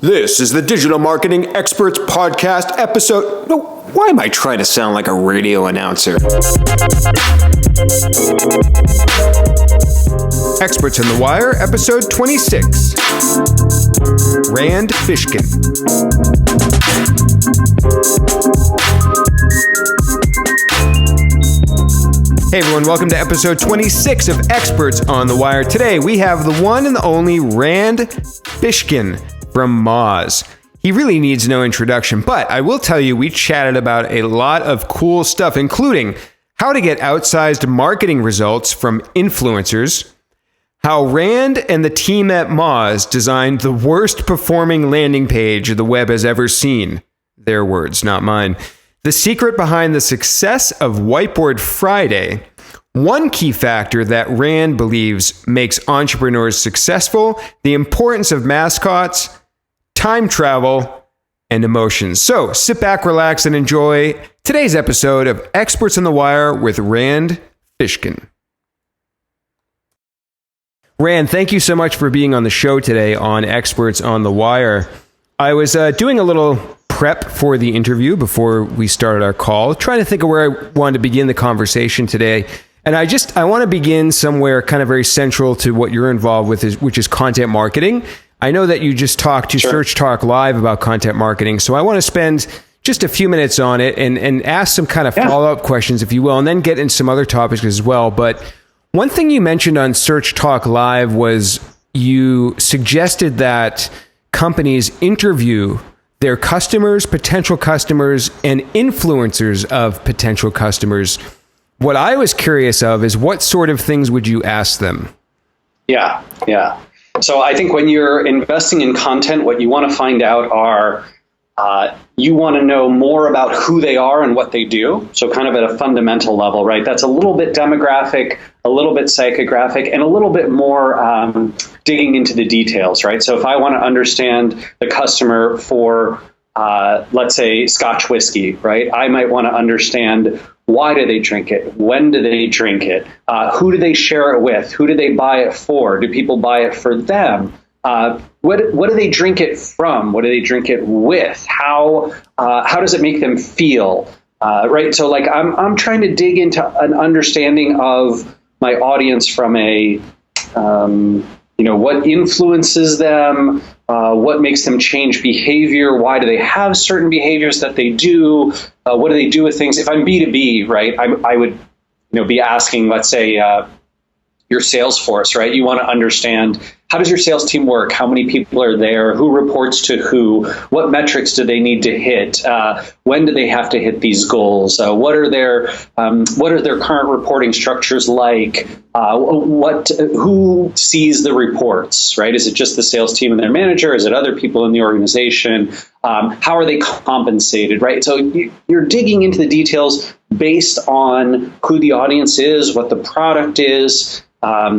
This is the Digital Marketing Experts Podcast episode. No, why am I trying to sound like a radio announcer? Experts on the Wire, episode 26. Rand Fishkin. Hey everyone, welcome to episode 26 of Experts on the Wire. Today we have the one and the only Rand Fishkin from Moz. He really needs no introduction, but I will tell you we chatted about a lot of cool stuff, including how to get outsized marketing results from influencers, how Rand and the team at Moz designed the worst performing landing page the web has ever seen. Their words, not mine. The secret behind the success of Whiteboard Friday, one key factor that Rand believes makes entrepreneurs successful, the importance of mascots, time travel, and emotions. So sit back, relax, and enjoy today's episode of Experts on the Wire with Rand Fishkin. Rand, thank you so much for being on the show today on Experts on the Wire. I was doing a little prep for the interview before we started our call, trying to think of where I wanted to begin the conversation today. And I want to begin somewhere kind of very central to what you're involved with, which is content marketing. I know that you just talked to Search Talk Live about content marketing, so I want to spend just a few minutes on it and ask some kind of follow-up questions, if you will, and then get into some other topics as well. But one thing you mentioned on Search Talk Live was you suggested that companies interview their customers, potential customers, and influencers of potential customers. What I was curious of is what sort of things would you ask them? Yeah. So I think when you're investing in content, what you want to find out are, you want to know more about who they are and what they do. So kind of at a fundamental level, right? That's a little bit demographic, a little bit psychographic, and a little bit more digging into the details, right? So if I want to understand the customer for, let's say, Scotch whiskey, right? I might want to understand why do they drink it? When do they drink it? Who do they share it with? Who do they buy it for? Do people buy it for them? What do they drink it from? What do they drink it with? How does it make them feel? Right. So like I'm trying to dig into an understanding of my audience from a what influences them, what makes them change behavior, why do they have certain behaviors that they do, what do they do with things. If I'm B2B, right, I would be asking, let's say, your sales force, right? You want to understand, how does your sales team work? How many people are there? Who reports to who? What metrics do they need to hit? When do they have to hit these goals? What are their current reporting structures like? Who sees the reports, right? Is it just the sales team and their manager? Is it other people in the organization? How are they compensated, right? So you're digging into the details based on who the audience is, what the product is,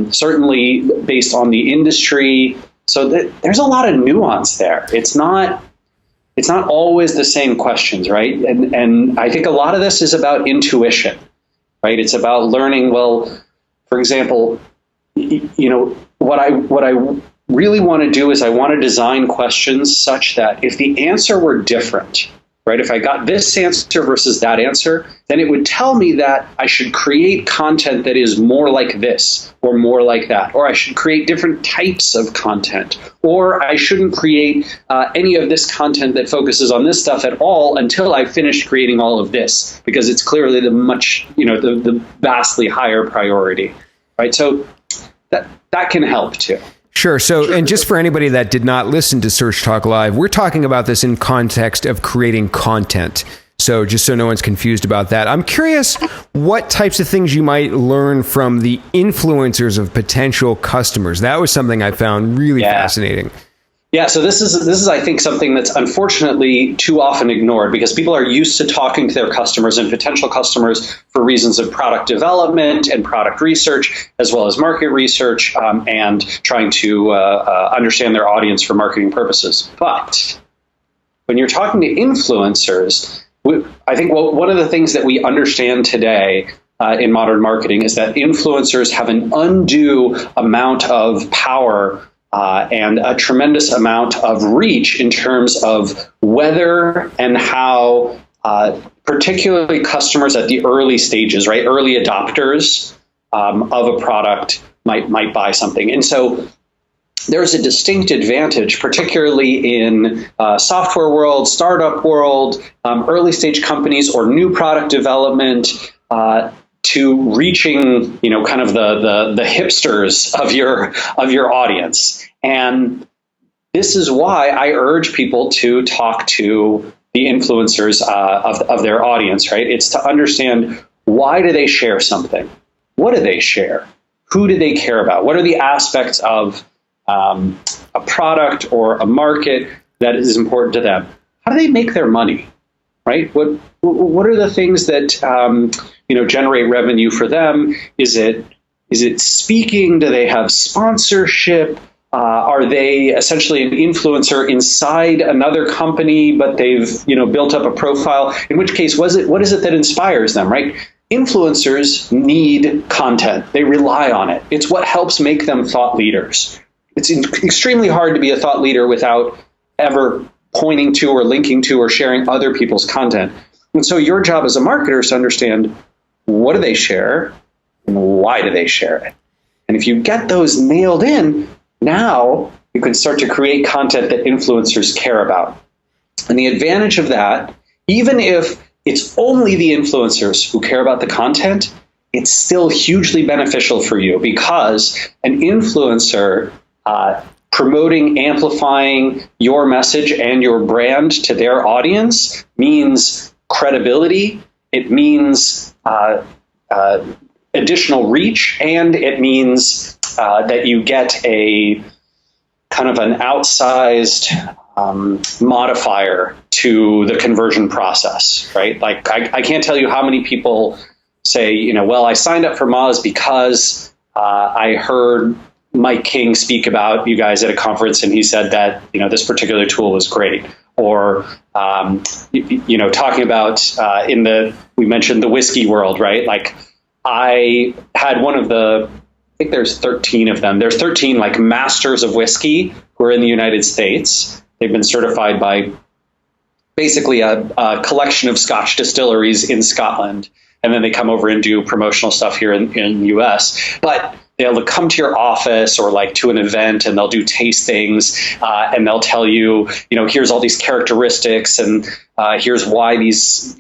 certainly based on the industry. So there's a lot of nuance there. It's not always the same questions, right? And I think a lot of this is about intuition, right? It's about learning, well, for example, what I really want to do is I want to design questions such that if the answer were different, right? If I got this answer versus that answer, then it would tell me that I should create content that is more like this or more like that, or I should create different types of content, or I shouldn't create any of this content that focuses on this stuff at all until I finish creating all of this, because it's clearly the vastly higher priority, right? So that can help too. Sure. So, and just for anybody that did not listen to Search Talk Live, we're talking about this in context of creating content. So just so no one's confused about that, I'm curious what types of things you might learn from the influencers of potential customers. That was something I found really fascinating. Yeah, so this is I think something that's unfortunately too often ignored, because people are used to talking to their customers and potential customers for reasons of product development and product research, as well as market research, and trying to understand their audience for marketing purposes. But when you're talking to influencers, I think one of the things that we understand today in modern marketing is that influencers have an undue amount of power and a tremendous amount of reach in terms of whether and how, particularly customers at the early stages, right, early adopters of a product might buy something. And so there's a distinct advantage, particularly in software world, startup world, early stage companies, or new product development, to reaching, kind of the hipsters of your audience. And this is why I urge people to talk to the influencers of their audience, right? It's to understand, why do they share something? What do they share? Who do they care about? What are the aspects of a product or a market that is important to them? How do they make their money, right? What are the things that generate revenue for them? Is it speaking? Do they have sponsorship? Are they essentially an influencer inside another company, but they've built up a profile? In which case, what is it that inspires them, right? Influencers need content. They rely on it. It's what helps make them thought leaders. It's extremely hard to be a thought leader without ever pointing to or linking to or sharing other people's content. And so your job as a marketer is to understand, what do they share and why do they share it? And if you get those nailed in, now you can start to create content that influencers care about. And the advantage of that, even if it's only the influencers who care about the content, it's still hugely beneficial for you, because an influencer promoting, amplifying your message and your brand to their audience means credibility. It means additional reach, and it means that you get a kind of an outsized modifier to the conversion process, right? Like I can't tell you how many people say, well, I signed up for Moz because I heard Mike King speak about you guys at a conference, and he said that this particular tool was great. Or talking about we mentioned the whiskey world, right? Like I had one of the, I think there's 13 of them. There's 13 like masters of whiskey who are in the United States. They've been certified by basically a collection of Scotch distilleries in Scotland, and then they come over and do promotional stuff here in the US. But they'll come to your office or like to an event, and they'll do tastings, and they'll tell you, here's all these characteristics, and here's why these,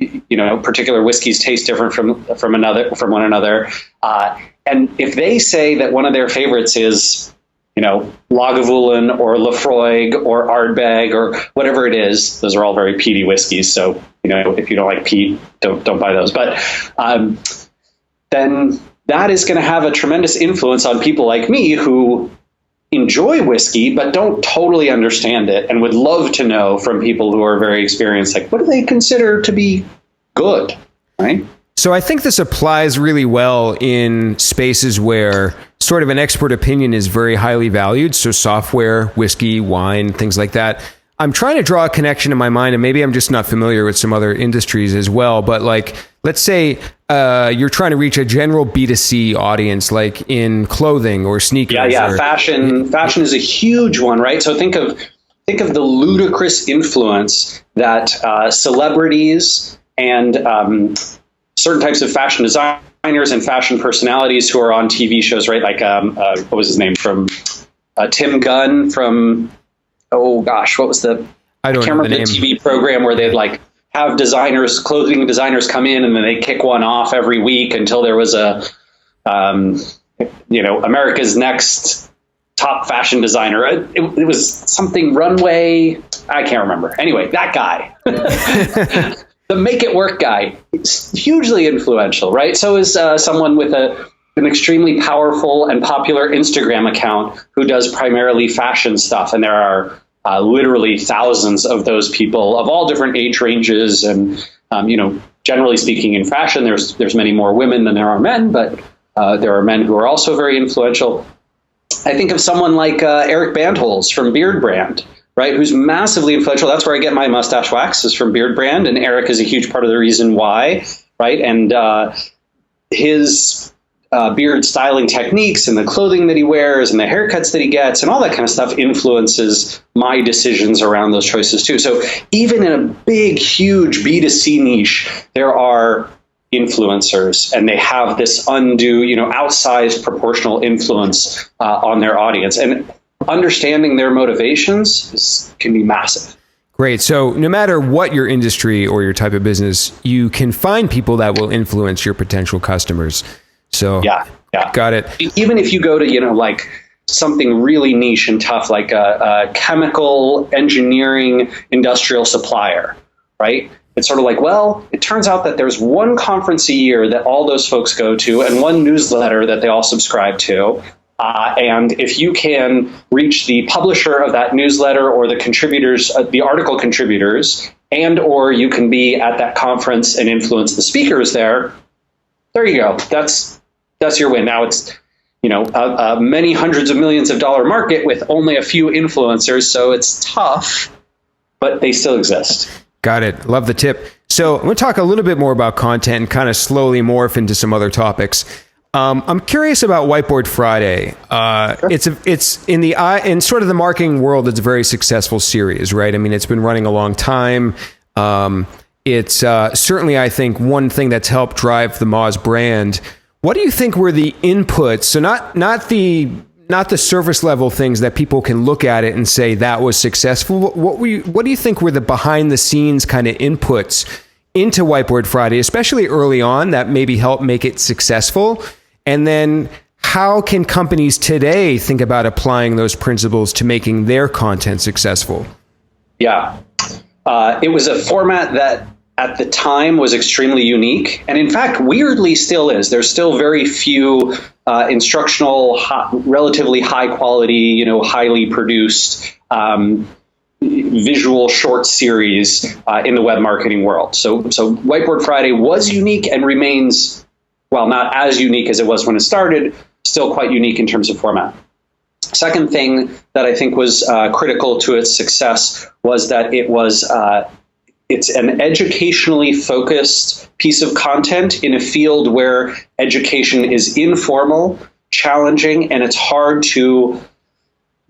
particular whiskeys taste different from one another. And if they say that one of their favorites is, Lagavulin or Laphroaig or Ardbeg or whatever it is, those are all very peaty whiskeys. So, if you don't like peat, don't buy those. But then that is going to have a tremendous influence on people like me who enjoy whiskey but don't totally understand it, and would love to know from people who are very experienced, like, what do they consider to be good, right? So I think this applies really well in spaces where sort of an expert opinion is very highly valued. So software, whiskey, wine, things like that. I'm trying to draw a connection in my mind, and maybe I'm just not familiar with some other industries as well. But like, let's say you're trying to reach a general B2C audience, like in clothing or sneakers. Yeah. Fashion is a huge one, right? So think of the ludicrous influence that celebrities and certain types of fashion designers and fashion personalities who are on TV shows, right? Like, what was his name from Tim Gunn from, oh gosh, what was I can't remember the TV program where they'd like have clothing designers come in, and then they kick one off every week until there was America's Next top fashion designer. It was something runway. I can't remember. Anyway, that guy. The Make It Work guy, is hugely influential, right? So is someone with an extremely powerful and popular Instagram account who does primarily fashion stuff. And there are literally thousands of those people of all different age ranges. And, generally speaking, in fashion, there's many more women than there are men, but there are men who are also very influential. I think of someone like Eric Bandholz from Beard Brand, right, who's massively influential. That's where I get my mustache wax, is from Beard Brand, and Eric is a huge part of the reason why, right? And his beard styling techniques and the clothing that he wears and the haircuts that he gets and all that kind of stuff influences my decisions around those choices too. So even in a big, huge B2C niche, there are influencers, and they have this undue, outsized proportional influence on their audience. And understanding their motivations can be massive. Great. So no matter what your industry or your type of business, you can find people that will influence your potential customers. So yeah. Got it. Even if you go to, like something really niche and tough, like a chemical engineering industrial supplier, right? It's sort of like, well, it turns out that there's one conference a year that all those folks go to and one newsletter that they all subscribe to. And if you can reach the publisher of that newsletter or the contributors, the article contributors, and or you can be at that conference and influence the speakers there you go. That's your win. Now it's, many hundreds of millions of dollar market with only a few influencers. So it's tough, but they still exist. Got it. Love the tip. So I'm going to talk a little bit more about content and kind of slowly morph into some other topics. I'm curious about Whiteboard Friday. Sure. It's in sort of the marketing world, it's a very successful series, right? I mean, it's been running a long time. It's certainly, I think, one thing that's helped drive the Moz brand. What do you think were the inputs? So not the surface level things that people can look at it and say that was successful. What do you think were the behind the scenes kind of inputs into Whiteboard Friday, especially early on, that maybe helped make it successful? And then how can companies today think about applying those principles to making their content successful? Yeah. It was a format that at the time was extremely unique, and in fact, weirdly still is. There's still very few instructional, relatively high quality, highly produced visual short series in the web marketing world. So Whiteboard Friday was unique and remains, well, not as unique as it was when it started, still quite unique in terms of format. Second thing that I think was critical to its success was that it's an educationally focused piece of content in a field where education is informal, challenging, and it's hard to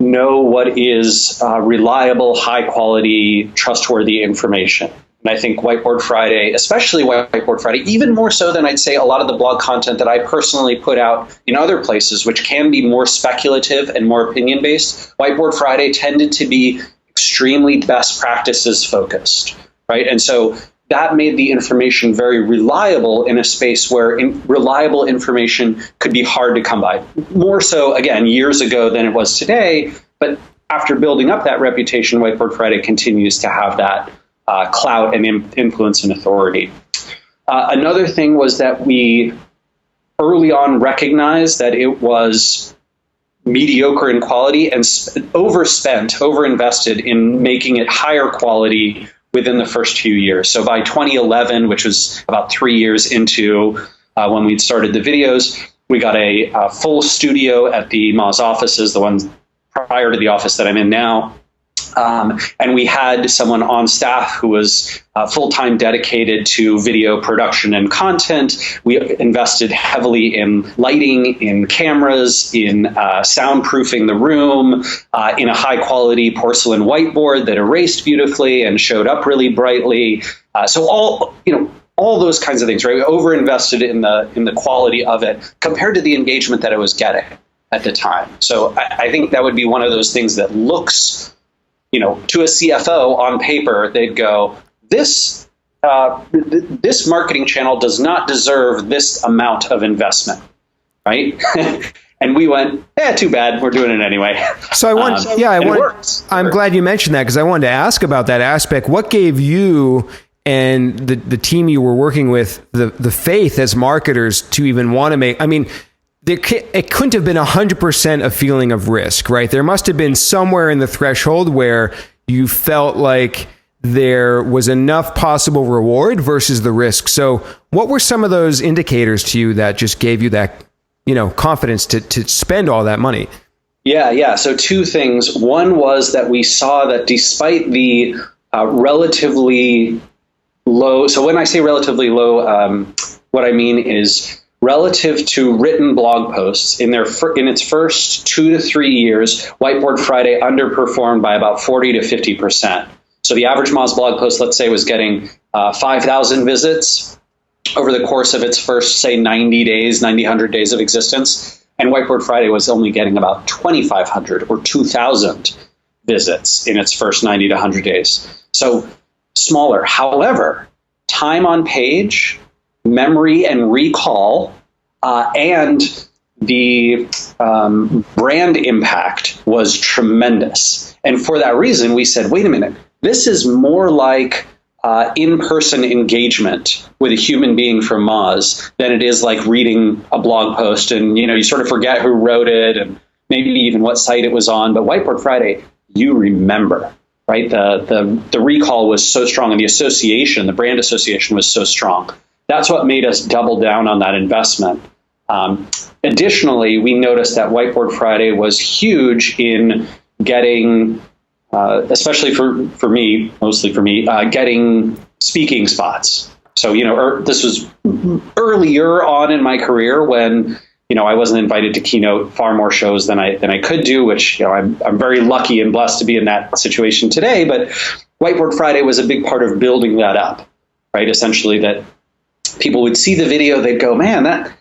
know what is reliable, high quality, trustworthy information. And I think Whiteboard Friday, especially Whiteboard Friday, even more so than I'd say a lot of the blog content that I personally put out in other places, which can be more speculative and more opinion-based, Whiteboard Friday tended to be extremely best practices focused, right? And so that made the information very reliable in a space where reliable information could be hard to come by. More so, again, years ago than it was today, but after building up that reputation, Whiteboard Friday continues to have that clout and influence and authority. Another thing was that we early on recognized that it was mediocre in quality and overinvested in making it higher quality within the first few years. So by 2011, which was about 3 years into when we'd started the videos, we got a full studio at the Moz offices, the ones prior to the office that I'm in now. And we had someone on staff who was full-time dedicated to video production and content. We invested heavily in lighting, in cameras, in soundproofing the room, in a high-quality porcelain whiteboard that erased beautifully and showed up really brightly. So all those kinds of things, right? We overinvested in the quality of it compared to the engagement that it was getting at the time. So I think that would be one of those things that looks, to a CFO on paper, they'd go, this marketing channel does not deserve this amount of investment, right? And we went, too bad, we're doing it anyway. So I'm glad you mentioned that, because I wanted to ask about that aspect. What gave you and the team you were working with the faith as marketers to even want to make, it couldn't have been 100% a feeling of risk, right? There must have been somewhere in the threshold where you felt like there was enough possible reward versus the risk. So what were some of those indicators to you that just gave you that, confidence to spend all that money? Yeah. So two things. One was that we saw that despite the relatively low, so when I say relatively low, what I mean is relative to written blog posts in its first 2 to 3 years, Whiteboard Friday underperformed by about 40 to 50%. So the average Moz blog post, let's say, was getting 5,000 visits over the course of its first, say, 90 days, 100 days of existence. And Whiteboard Friday was only getting about 2,500 or 2,000 visits in its first 90 to 100 days. So smaller. However, time on page, memory and recall, and the brand impact was tremendous. And for that reason, we said, wait a minute, this is more like in-person engagement with a human being from Moz than it is like reading a blog post, and you sort of forget who wrote it and maybe even what site it was on. But Whiteboard Friday, you remember, right? The recall was so strong, and the association, the brand association, was so strong. That's what made us double down on that investment. Additionally, we noticed that Whiteboard Friday was huge in getting, especially for me, mostly for me, getting speaking spots. So, this was earlier on in my career when, I wasn't invited to keynote far more shows than I could do, which, I'm very lucky and blessed to be in that situation today. But Whiteboard Friday was a big part of building that up, right? Essentially that people would see the video, they'd go, man, that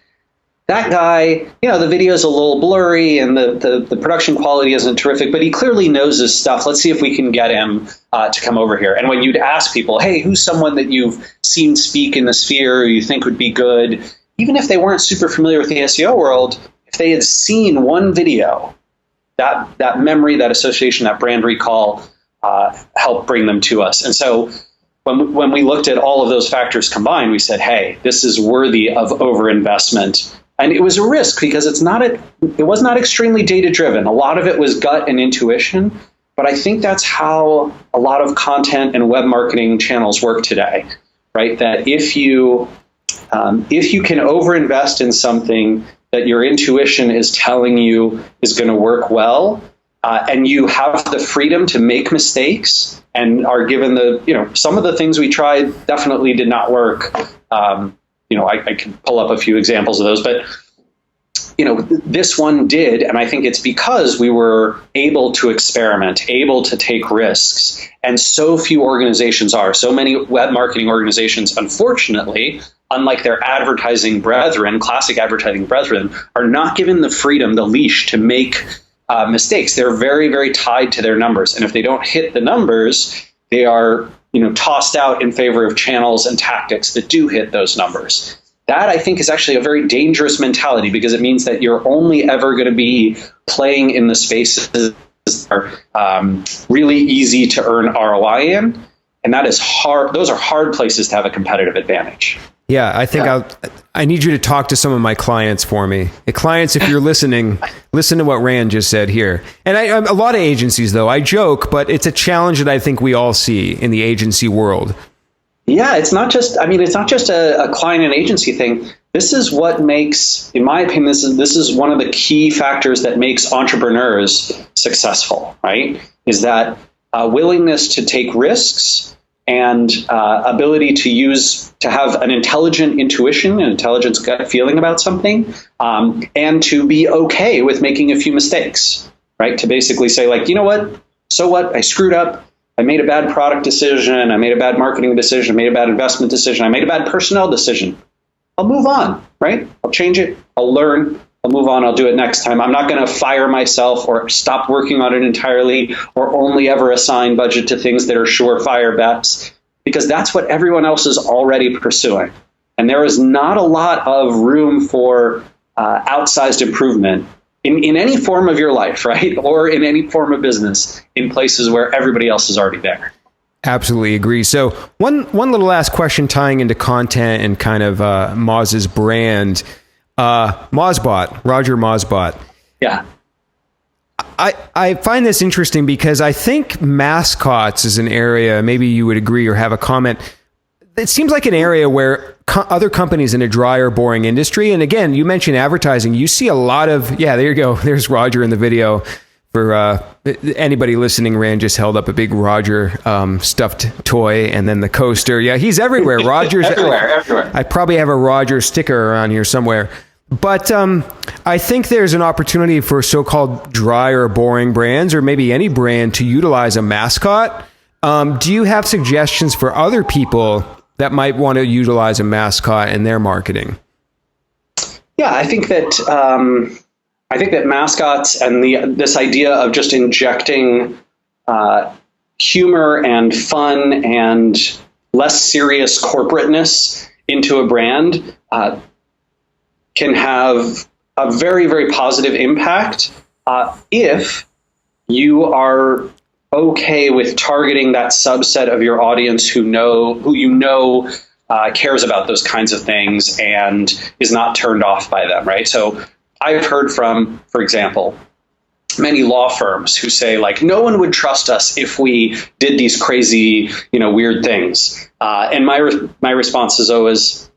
guy, the video is a little blurry and the production quality isn't terrific, but he clearly knows his stuff. Let's see if we can get him to come over here. And when you'd ask people, hey, who's someone that you've seen speak in the sphere or you think would be good, even if they weren't super familiar with the SEO world, if they had seen one video, that memory, that association, that brand recall helped bring them to us. And so when we looked at all of those factors combined, we said, hey, this is worthy of overinvestment. And it was a risk because it was not extremely data-driven. A lot of it was gut and intuition. But I think that's how a lot of content and web marketing channels work today, right? That if you can overinvest in something that your intuition is telling you is going to work well, and you have the freedom to make mistakes and are given some of the things we tried definitely did not work. I could pull up a few examples of those, but this one did, and I think it's because we were able to experiment, able to take risks, and so few organizations are. So many web marketing organizations, unfortunately, unlike their advertising brethren, classic advertising brethren, are not given the freedom, the leash to make mistakes. They're very, very tied to their numbers, and if they don't hit the numbers, they are tossed out in favor of channels and tactics that do hit those numbers. That, I think, is actually a very dangerous mentality because it means that you're only ever going to be playing in the spaces that are really easy to earn ROI in. And that is hard. Those are hard places to have a competitive advantage. Yeah, I think I need you to talk to some of my clients for me. The clients, if you're listening, listen to what Rand just said here. And a lot of agencies, though, I joke, but it's a challenge that I think we all see in the agency world. Yeah, it's not just a client and agency thing. This is what makes, in my opinion, this is one of the key factors that makes entrepreneurs successful, right? Is that willingness to take risks and ability to have an intelligent intuition, an intelligent gut feeling about something, and to be okay with making a few mistakes, right? To basically say, like, you know what? So what? I screwed up. I made a bad product decision. I made a bad marketing decision. I made a bad investment decision. I made a bad personnel decision. I'll move on, right? I'll change it. I'll learn. I'll move on. I'll do it next time. I'm not going to fire myself or stop working on it entirely or only ever assign budget to things that are surefire bets, because that's what everyone else is already pursuing. And there is not a lot of room for outsized improvement in any form of your life, right? Or in any form of business in places where everybody else is already there. Absolutely agree. So one little last question tying into content and kind of Moz's brand, Mozbot, Roger Mozbot. Yeah. I find this interesting because I think mascots is an area, maybe you would agree or have a comment. It seems like an area where other companies in a dry or boring industry, and again, you mentioned advertising, you see a lot of, there you go, there's Roger in the video, For anybody listening, Rand just held up a big Roger stuffed toy, and then the coaster. Yeah, he's everywhere. Roger's everywhere. I probably have a Roger sticker around here somewhere. But I think there's an opportunity for so-called dry or boring brands, or maybe any brand, to utilize a mascot. Do you have suggestions for other people that might want to utilize a mascot in their marketing? Yeah, I think that mascots and this idea of just injecting humor and fun and less serious corporateness into a brand can have a very, very positive impact if you are okay with targeting that subset of your audience who cares about those kinds of things and is not turned off by them, right? So I've heard from, for example, many law firms who say, like, no one would trust us if we did these crazy, weird things. And my response is always,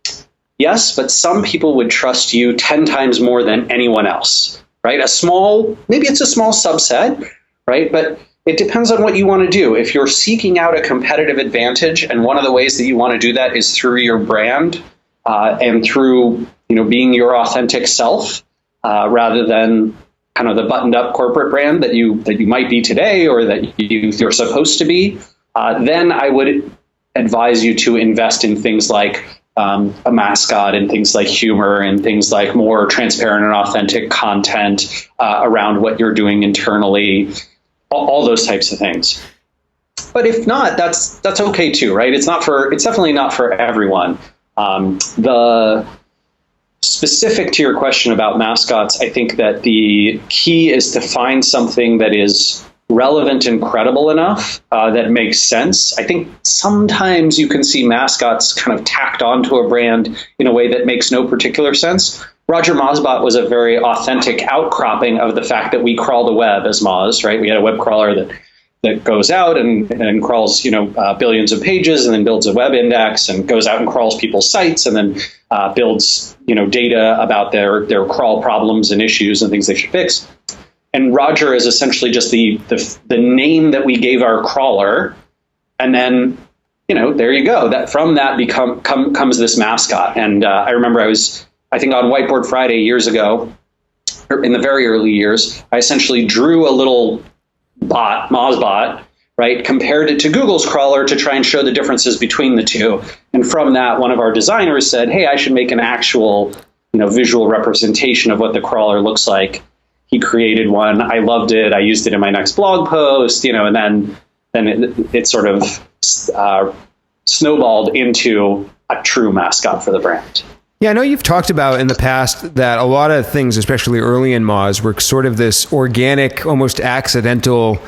yes, but some people would trust you 10 times more than anyone else, right? Maybe it's a small subset, right? But it depends on what you want to do. If you're seeking out a competitive advantage, and one of the ways that you want to do that is through your brand and through, being your authentic self, rather than kind of the buttoned up corporate brand that you might be today or that you're supposed to be, then I would advise you to invest in things like a mascot and things like humor and things like more transparent and authentic content around what you're doing internally, all those types of things. But if not, that's okay too, right? It's definitely not for everyone. The specific to your question about mascots, I think that the key is to find something that is relevant and credible enough that makes sense. I think sometimes you can see mascots kind of tacked onto a brand in a way that makes no particular sense. Roger Mozbot was a very authentic outcropping of the fact that we crawl the web as Moz, right? We had a web crawler that goes out and crawls, billions of pages, and then builds a web index and goes out and crawls people's sites, and then builds, data about their crawl problems and issues and things they should fix. And Roger is essentially just the name that we gave our crawler, and then, there you go. That from that comes this mascot. And I remember I think on Whiteboard Friday years ago, or in the very early years, I essentially drew a little bot, Mozbot, right, compared it to Google's crawler to try and show the differences between the two. And from that, one of our designers said, hey, I should make an actual, visual representation of what the crawler looks like. He created one. I loved it. I used it in my next blog post, and then it sort of snowballed into a true mascot for the brand. Yeah, I know you've talked about in the past that a lot of things, especially early in Moz, were sort of this organic, almost accidental,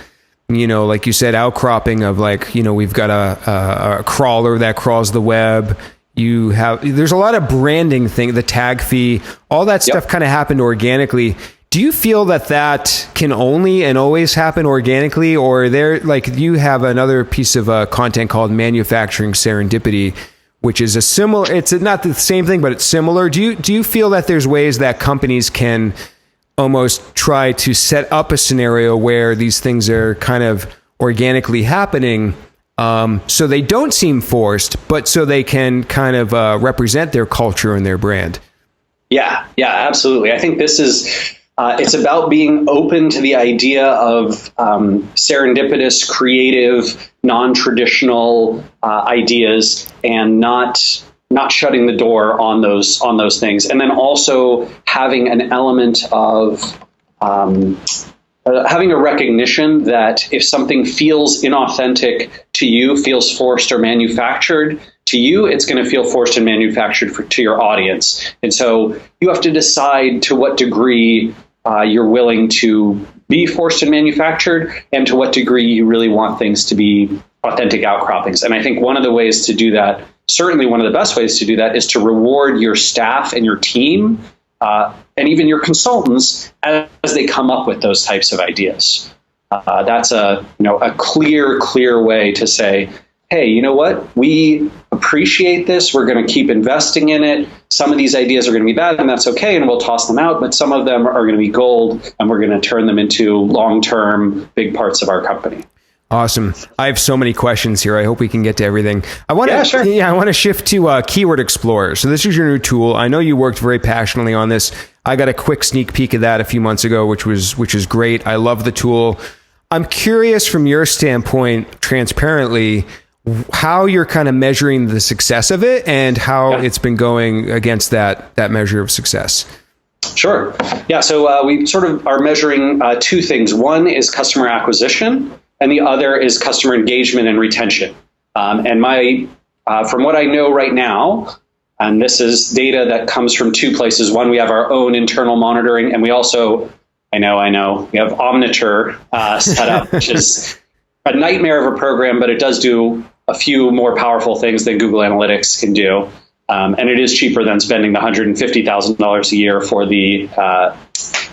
like you said, outcropping of we've got a crawler that crawls the web. There's a lot of branding thing, the tag fee, all that stuff kind of happened organically. Do you feel that can only and always happen organically, or you have another piece of content called Manufacturing Serendipity, which is it's not the same thing, but it's similar. Do you feel that there's ways that companies can almost try to set up a scenario where these things are kind of organically happening, so they don't seem forced, but so they can kind of represent their culture and their brand? Yeah, absolutely. I think this is, it's about being open to the idea of serendipitous, creative, non-traditional ideas, and not shutting the door on those things. And then also having an element of having a recognition that if something feels inauthentic to you, feels forced or manufactured to you, it's going to feel forced and manufactured to your audience. And so you have to decide to what degree you're willing to be forced and manufactured, and to what degree you really want things to be authentic outcroppings. And I think one of the ways to do that, certainly one of the best ways to do that, is to reward your staff and your team, and even your consultants, as they come up with those types of ideas. That's a clear way to say, hey, you know what? We appreciate this. We're going to keep investing in it. some of these ideas are going to be bad, and that's okay, and we'll toss them out, but some of them are going to be gold, and we're going to turn them into long-term big parts of our company. Awesome. I have so many questions here. I hope we can get to everything. I want to shift to Keyword Explorer. So this is your new tool. I know you worked very passionately on this. I got a quick sneak peek of that a few months ago, which is great. I love the tool. I'm curious from your standpoint, transparently, how you're kind of measuring the success of it and how it's been going against that measure of success. Sure. Yeah. So we sort of are measuring two things. One is customer acquisition, and the other is customer engagement and retention. And from what I know right now, and this is data that comes from two places. One, we have our own internal monitoring, and we also, I know, we have Omniture set up, which is a nightmare of a program, but it does do a few more powerful things than Google Analytics can do. And it is cheaper than spending the $150,000 a year for the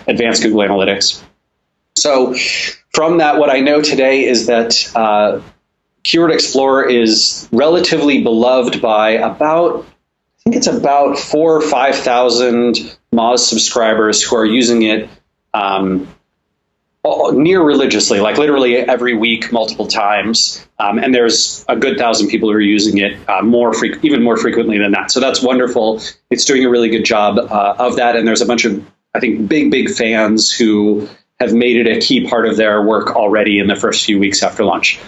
advanced Google Analytics. So from that, what I know today is that Keyword Explorer is relatively beloved by about 4,000 or 5,000 Moz subscribers who are using it near religiously, like literally every week, multiple times. And there's a good 1,000 people who are using it even more frequently than that. So that's wonderful. It's doing a really good job of that. And there's a bunch of, I think, big fans who have made it a key part of their work already in the first few weeks after launch.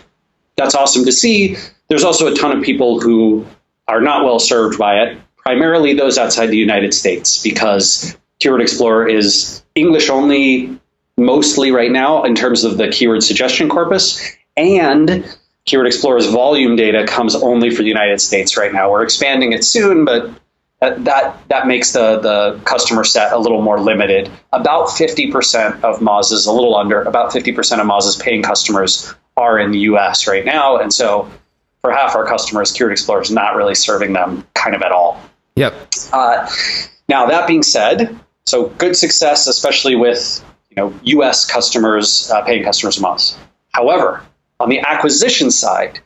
That's awesome to see. There's also a ton of people who are not well served by it, primarily those outside the United States, because Keyword Explorer is English only mostly right now in terms of the keyword suggestion corpus, and Keyword Explorer's volume data comes only for the United States right now. We're expanding it soon, but that makes the customer set a little more limited. About 50% of Moz's, a little under, about 50% of Moz's paying customers are in the US right now. And so for half our customers, Keyword Explorer is not really serving them kind of at all. Yep. Now, that being said, so good success, especially with US customers, paying customers of Moz. However, on the acquisition side,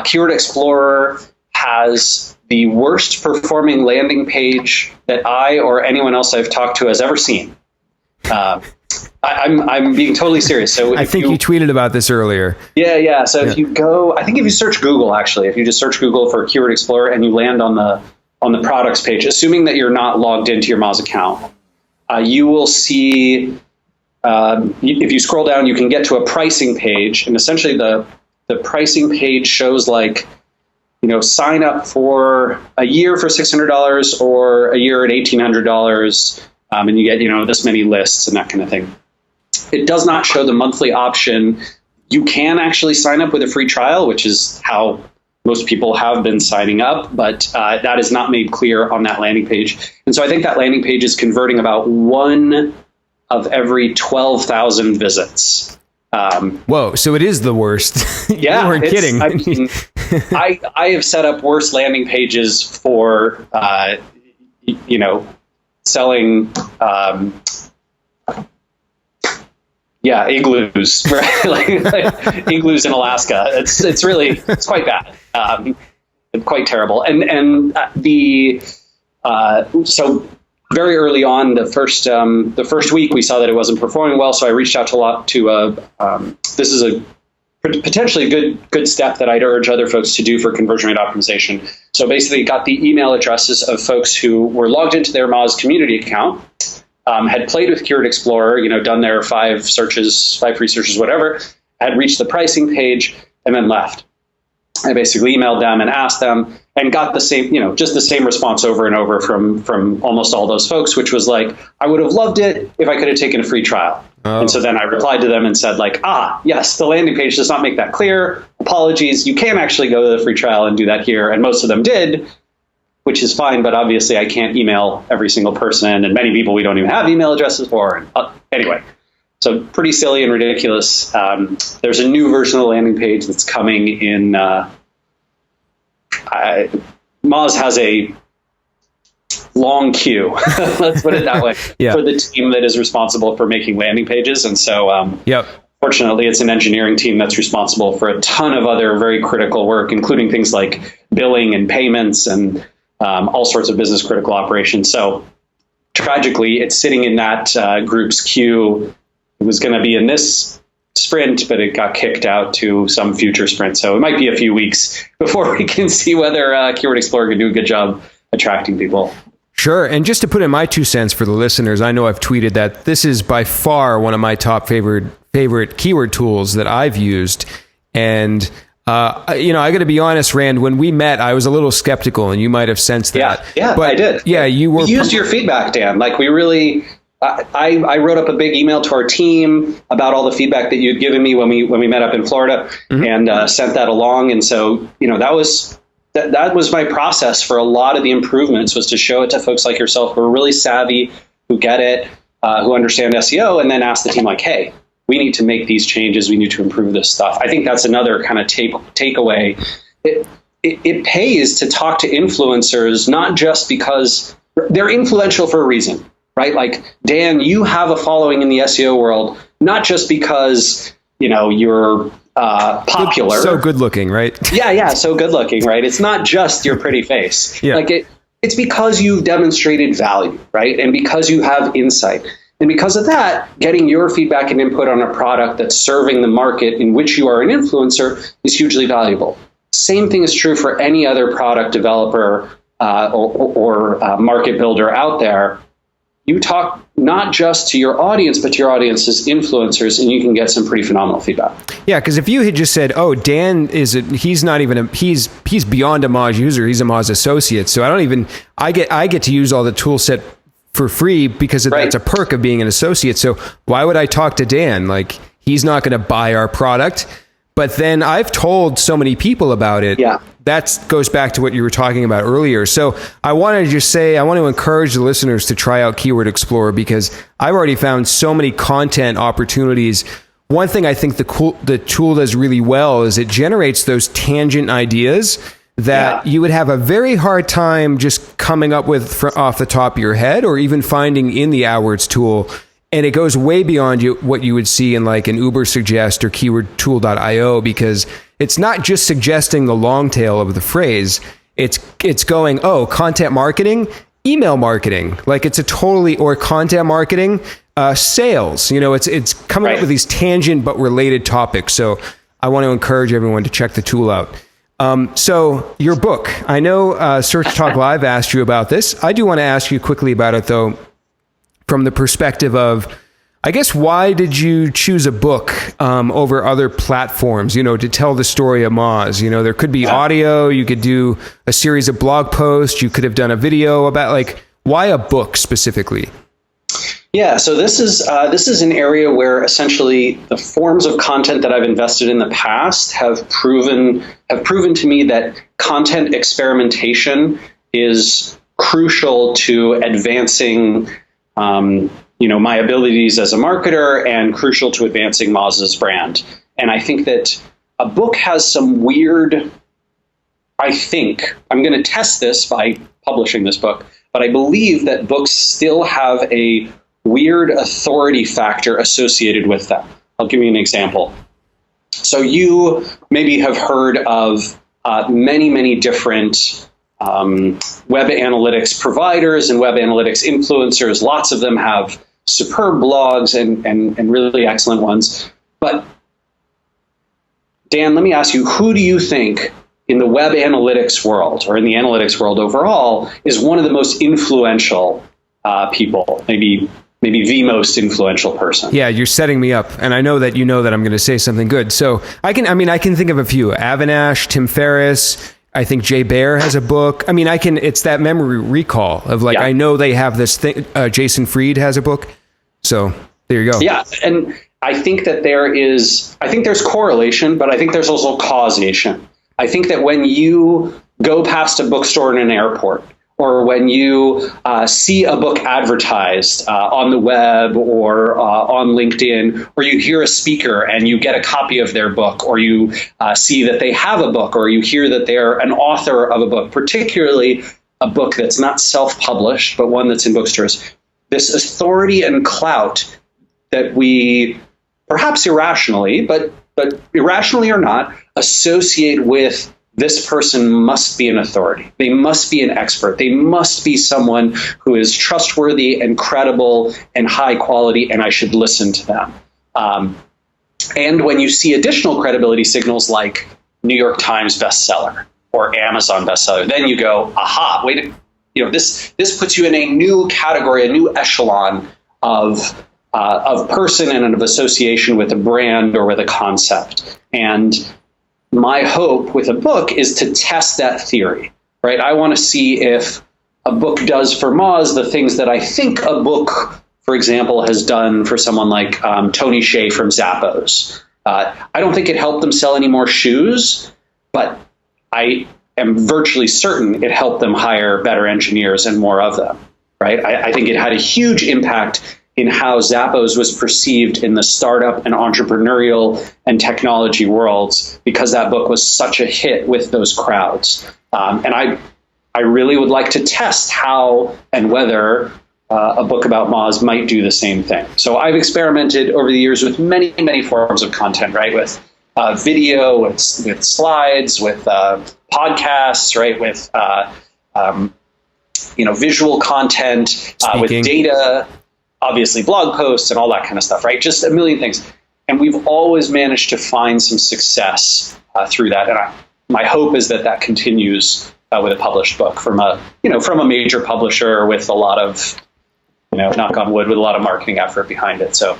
Keyword Explorer has the worst performing landing page that I or anyone else I've talked to has ever seen. I'm being totally serious. So I think you tweeted about this earlier. Yeah. So if you go, I think if you search Google, actually, if you just search Google for Keyword Explorer and you land on the products page, assuming that you're not logged into your Moz account, you will see, if you scroll down, you can get to a pricing page, and essentially the pricing page shows like, sign up for a year for $600 or a year at $1,800, and you get, this many lists and that kind of thing. It does not show the monthly option. You can actually sign up with a free trial, which is how most people have been signing up, but that is not made clear on that landing page. And so I think that landing page is converting about 1 of every 12,000 visits. Whoa, so it is the worst. Yeah, you weren't kidding. I mean, I have set up worse landing pages for, selling, igloos, right? like igloos in Alaska. It's quite bad, quite terrible. And so very early on, the first week, we saw that it wasn't performing well. So I reached out this is a potentially good step that I'd urge other folks to do for conversion rate optimization. So basically got the email addresses of folks who were logged into their Moz community account, had played with Keyword Explorer, done their 5 free searches, whatever, had reached the pricing page and then left. I basically emailed them and asked them and got the same, just the same response over and over from almost all those folks, which was like, I would have loved it if I could have taken a free trial. Oh. And so then I replied to them and said like, yes, the landing page does not make that clear. Apologies. You can actually go to the free trial and do that here. And most of them did, which is fine. But obviously I can't email every single person, and many people we don't even have email addresses for. Anyway. So pretty silly and ridiculous. There's a new version of the landing page that's coming in. Moz has a long queue, let's put it that way, for the team that is responsible for making landing pages. And so, fortunately, it's an engineering team that's responsible for a ton of other very critical work, including things like billing and payments and all sorts of business critical operations. So tragically, it's sitting in that group's queue. It was going to be in this sprint, but it got kicked out to some future sprint. So it might be a few weeks before we can see whether Keyword Explorer can do a good job attracting people. Sure. And just to put in my 2 cents for the listeners, I know I've tweeted that this is by far one of my top favorite keyword tools that I've used. And, I got to be honest, Rand, when we met, I was a little skeptical, and you might have sensed that. Yeah, but, I did. Yeah, you were. We used your feedback, Dan. Like, we really... I wrote up a big email to our team about all the feedback that you'd given me when we met up in Florida, and sent that along. And so, that was my process for a lot of the improvements, was to show it to folks like yourself who are really savvy, who get it, who understand SEO, and then ask the team like, hey, we need to make these changes. We need to improve this stuff. I think that's another kind of takeaway. It pays to talk to influencers, not just because they're influential for a reason. Right? Like, Dan, you have a following in the SEO world, not just because, you're popular. So good looking, right? Yeah. So good looking, right? It's not just your pretty face. Yeah. Like it's because you've demonstrated value, right? And because you have insight. And because of that, getting your feedback and input on a product that's serving the market in which you are an influencer is hugely valuable. Same thing is true for any other product developer or market builder out there. You talk not just to your audience, but to your audience's influencers, and you can get some pretty phenomenal feedback. Yeah, because if you had just said, "Oh, Dan he's not even he's beyond a Moz user, he's a Moz associate," so I get to use all the tool set for free because that's a perk of being an associate. So why would I talk to Dan? Like, he's not going to buy our product. But then I've told so many people about it. Yeah. That goes back to what you were talking about earlier. So I want to just say, I want to encourage the listeners to try out Keyword Explorer, because I've already found so many content opportunities. One thing I think the tool does really well is it generates those tangent ideas that you would have a very hard time just coming up with off the top of your head, or even finding in the AdWords tool. And it goes way beyond what you would see in like an Uber Suggest or keywordtool.io, because it's not just suggesting the long tail of the phrase. It's going, content marketing, email marketing, like it's or content marketing, sales. It's coming up with these tangent but related topics. So I want to encourage everyone to check the tool out. So your book, I know Search Talk Live asked you about this. I do want to ask you quickly about it, though, from the perspective of, I guess, why did you choose a book over other platforms, to tell the story of Moz? There could be audio, you could do a series of blog posts, you could have done a video about, like, why a book specifically? Yeah, so this is an area where essentially the forms of content that I've invested in the past have proven to me that content experimentation is crucial to advancing my abilities as a marketer, and crucial to advancing Moz's brand. And I think that a book has some weird, I'm going to test this by publishing this book, but I believe that books still have a weird authority factor associated with them. I'll give you an example. So you maybe have heard of many, many different web analytics providers and web analytics influencers. Lots of them have superb blogs and really excellent ones. But Dan, let me ask you, who do you think in the web analytics world, or in the analytics world overall, is one of the most influential people, maybe the most influential person? Yeah, you're setting me up, and I know that I'm going to say something good. So I can think of a few: Avinash, Tim Ferriss. I think Jay Baer has a book. It's that memory recall of like, I know they have this thing. Jason Fried has a book. So there you go. Yeah. And I think that there's correlation, but I think there's also causation. I think that when you go past a bookstore in an airport, or when you see a book advertised on the web or on LinkedIn, or you hear a speaker and you get a copy of their book, or you see that they have a book, or you hear that they're an author of a book, particularly a book that's not self-published, but one that's in bookstores, this authority and clout that we perhaps irrationally, but irrationally or not, associate with this person must be an authority. They must be an expert. They must be someone who is trustworthy and credible and high quality, and I should listen to them. And when you see additional credibility signals like New York Times bestseller or Amazon bestseller, then you go, aha, wait, this puts you in a new category, a new echelon of person and of association with a brand or with a concept. And my hope with a book is to test that theory, right? I want to see if a book does for Moz the things that I think a book, for example, has done for someone like Tony Hsieh from Zappos. I don't think it helped them sell any more shoes, but I am virtually certain it helped them hire better engineers and more of them, right? I think it had a huge impact in how Zappos was perceived in the startup and entrepreneurial and technology worlds because that book was such a hit with those crowds. And I really would like to test how and whether a book about Moz might do the same thing. So I've experimented over the years with many, many forms of content, right? With video, with slides, with podcasts, right? With visual content, with data, obviously blog posts and all that kind of stuff, right? Just a million things. And we've always managed to find some success through that. And my hope is that continues with a published book from a major publisher with a lot of, knock on wood, with a lot of marketing effort behind it. So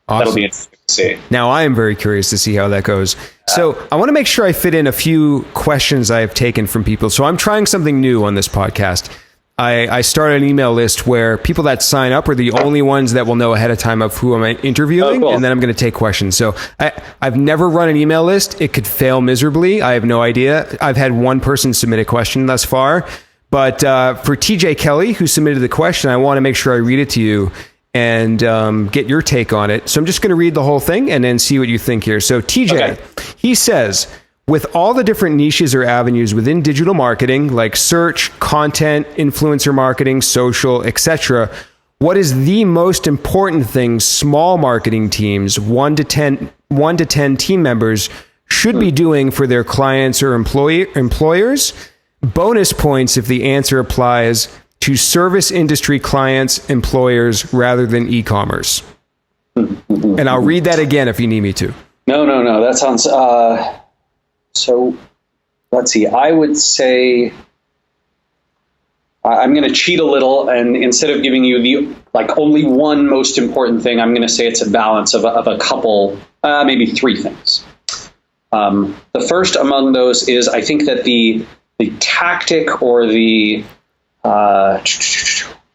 awesome. That'll be interesting to see. Now, I am very curious to see how that goes. So I want to make sure I fit in a few questions I have taken from people. So I'm trying something new on this podcast. I started an email list where people that sign up are the only ones that will know ahead of time of who I'm interviewing. Oh, cool. And then I'm going to take questions. So I've never run an email list. It could fail miserably. I have no idea. I've had one person submit a question thus far. But for TJ Kelly, who submitted the question, I want to make sure I read it to you and get your take on it. So I'm just going to read the whole thing and then see what you think here. So TJ, He says, with all the different niches or avenues within digital marketing, like search, content, influencer marketing, social, etc., what is the most important thing small marketing teams, 1 to 10 team members, should be doing for their clients or employers? Bonus points if the answer applies to service industry clients, employers, rather than e-commerce. And I'll read that again if you need me to. No. That sounds... So let's see, I would say I'm going to cheat a little, and instead of giving you the only one most important thing, I'm going to say it's a balance of a couple, maybe three things. The first among those is I think that the tactic or the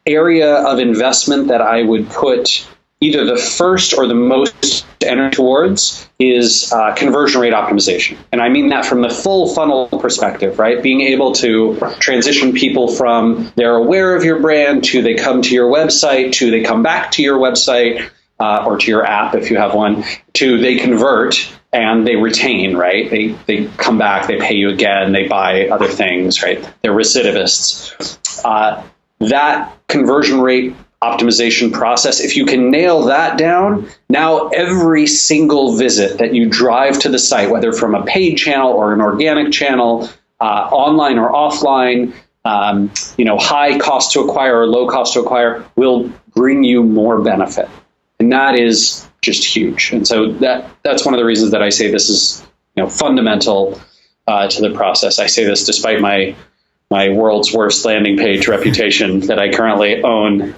area of investment that I would put either the first or the most energy towards is conversion rate optimization. And I mean that from the full funnel perspective, right? Being able to transition people from they're aware of your brand to they come to your website to they come back to your website or to your app if you have one, to they convert and they retain, right? They come back, they pay you again, they buy other things, right? They're recidivists. That conversion rate optimization process, if you can nail that down, now every single visit that you drive to the site, whether from a paid channel or an organic channel, online or offline, high cost to acquire or low cost to acquire, will bring you more benefit. And that is just huge. And so that's one of the reasons that I say this is fundamental to the process. I say this despite my world's worst landing page reputation that I currently own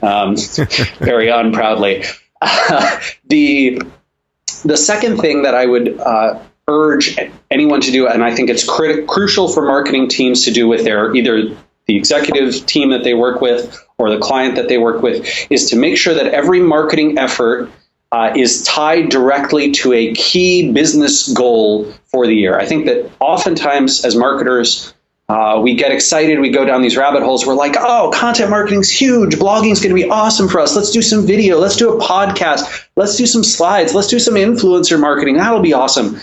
very unproudly. The second thing that I would urge anyone to do, and I think it's crucial for marketing teams to do with their either the executive team that they work with or the client that they work with, is to make sure that every marketing effort is tied directly to a key business goal for the year. I think that oftentimes as marketers, we get excited, we go down these rabbit holes, we're like, oh, content marketing's huge, blogging's going to be awesome for us, let's do some video, let's do a podcast, let's do some slides, let's do some influencer marketing, that'll be awesome.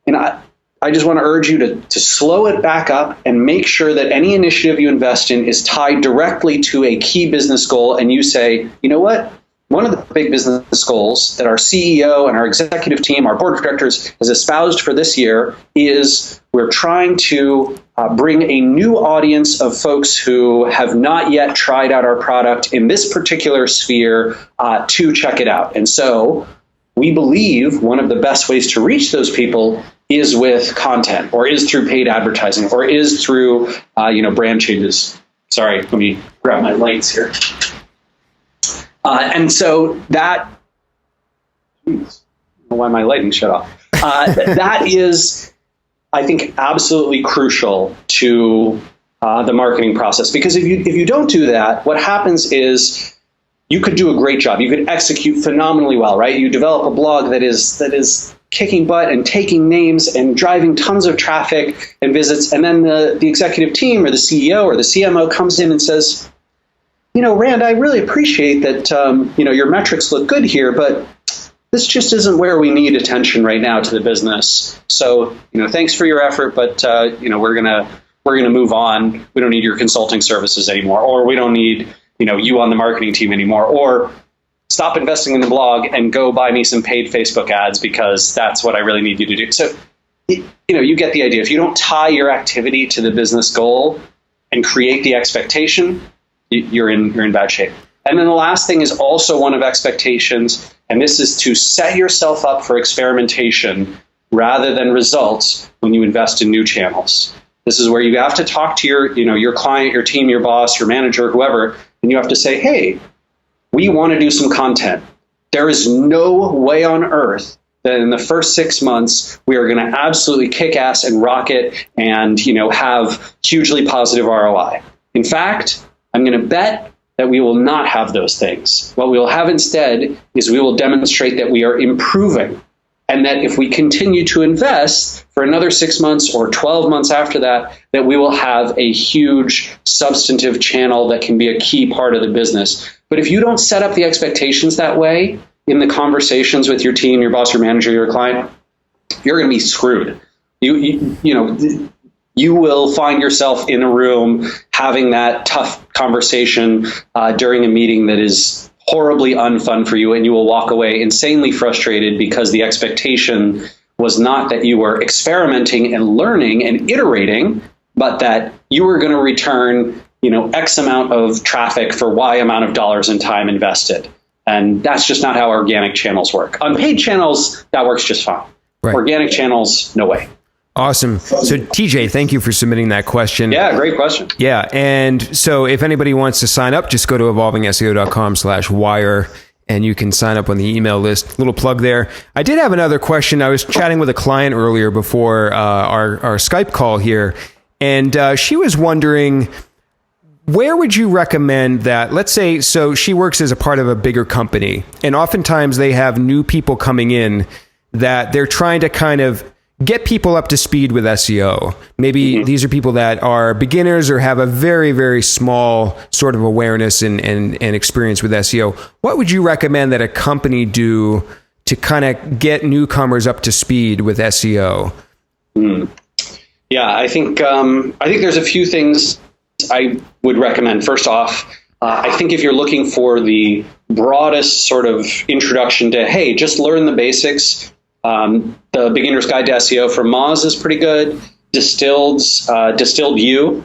And I just want to urge you to slow it back up and make sure that any initiative you invest in is tied directly to a key business goal, and you say, you know what, one of the big business goals that our CEO and our executive team, our board of directors has espoused for this year is we're trying to bring a new audience of folks who have not yet tried out our product in this particular sphere to check it out. And so we believe one of the best ways to reach those people is with content, or is through paid advertising, or is through brand changes. Sorry, let me grab my lights here. And so that, I don't know why my lighting shut off. That is, I think, absolutely crucial to the marketing process, because if you don't do that, what happens is you could do a great job. You could execute phenomenally well, right? You develop a blog that is kicking butt and taking names and driving tons of traffic and visits, and then the executive team or the CEO or the CMO comes in and says, Rand, I really appreciate that your metrics look good here, but this just isn't where we need attention right now to the business. So thanks for your effort, but we're gonna move on. We don't need your consulting services anymore, or we don't need you on the marketing team anymore, or stop investing in the blog and go buy me some paid Facebook ads because that's what I really need you to do. So, you get the idea. If you don't tie your activity to the business goal and create the expectation, you're in bad shape. And then the last thing is also one of expectations, and this is to set yourself up for experimentation rather than results when you invest in new channels. This is where you have to talk to your client, your team, your boss, your manager, whoever, and you have to say, hey, we want to do some content. There is no way on earth that in the first 6 months we are going to absolutely kick ass and rock it and have hugely positive ROI. In fact, I'm going to bet that we will not have those things. What we will have instead is we will demonstrate that we are improving, and that if we continue to invest for another 6 months or 12 months after that, that we will have a huge substantive channel that can be a key part of the business. But if you don't set up the expectations that way in the conversations with your team, your boss, your manager, your client, you're going to be screwed. You will find yourself in a room having that tough conversation during a meeting that is horribly unfun for you, and you will walk away insanely frustrated because the expectation was not that you were experimenting and learning and iterating, but that you were going to return, X amount of traffic for Y amount of dollars and time invested. And that's just not how organic channels work. On paid channels, that works just fine. Right. Organic channels, no way. Awesome. So TJ, thank you for submitting that question. Yeah, great question. Yeah. And so if anybody wants to sign up, just go to evolvingseo.com/wire and you can sign up on the email list. Little plug there. I did have another question. I was chatting with a client earlier before our Skype call here, and she was wondering, where would you recommend that, let's say, so she works as a part of a bigger company, and oftentimes they have new people coming in that they're trying to kind of get people up to speed with SEO. Maybe these are people that are beginners or have a very, very small sort of awareness and experience with SEO. What would you recommend that a company do to kind of get newcomers up to speed with SEO? Yeah, I think there's a few things I would recommend. First off, I think if you're looking for the broadest sort of introduction to, hey, just learn the basics, the Beginner's Guide to SEO from Moz is pretty good. Distilled.com/u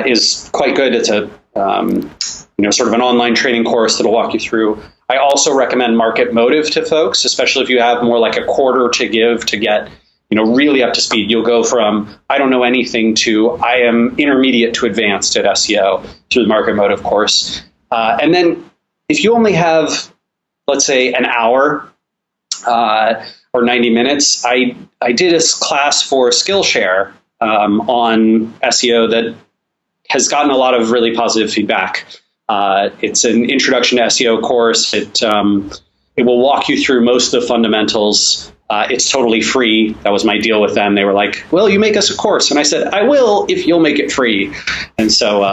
is quite good. It's a sort of an online training course that'll walk you through. I also recommend Market Motive to folks, especially if you have more like a quarter to give to get really up to speed. You'll go from I don't know anything to I am intermediate to advanced at SEO through the Market Motive course. And then if you only have, let's say, an hour or 90 minutes, I did a class for Skillshare on SEO that has gotten a lot of really positive feedback. It's an introduction to SEO course. It will walk you through most of the fundamentals. It's totally free. That was my deal with them. They were like, "Well, you make us a course," and I said, "I will if you'll make it free." And so,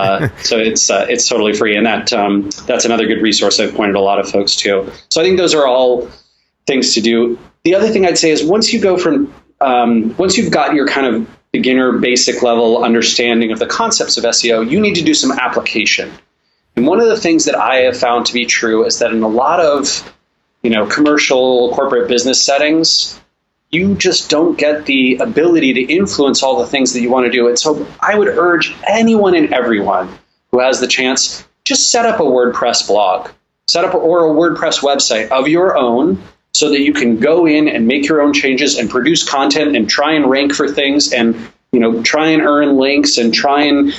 it's totally free, and that's another good resource I've pointed a lot of folks to. So I think those are all things to do. The other thing I'd say is once you've got your kind of beginner basic level understanding of the concepts of SEO, you need to do some application. And one of the things that I have found to be true is that in a lot of, commercial corporate business settings, you just don't get the ability to influence all the things that you want to do. And so I would urge anyone and everyone who has the chance, just set up a WordPress blog, or a WordPress website of your own, so that you can go in and make your own changes and produce content and try and rank for things and try and earn links and try and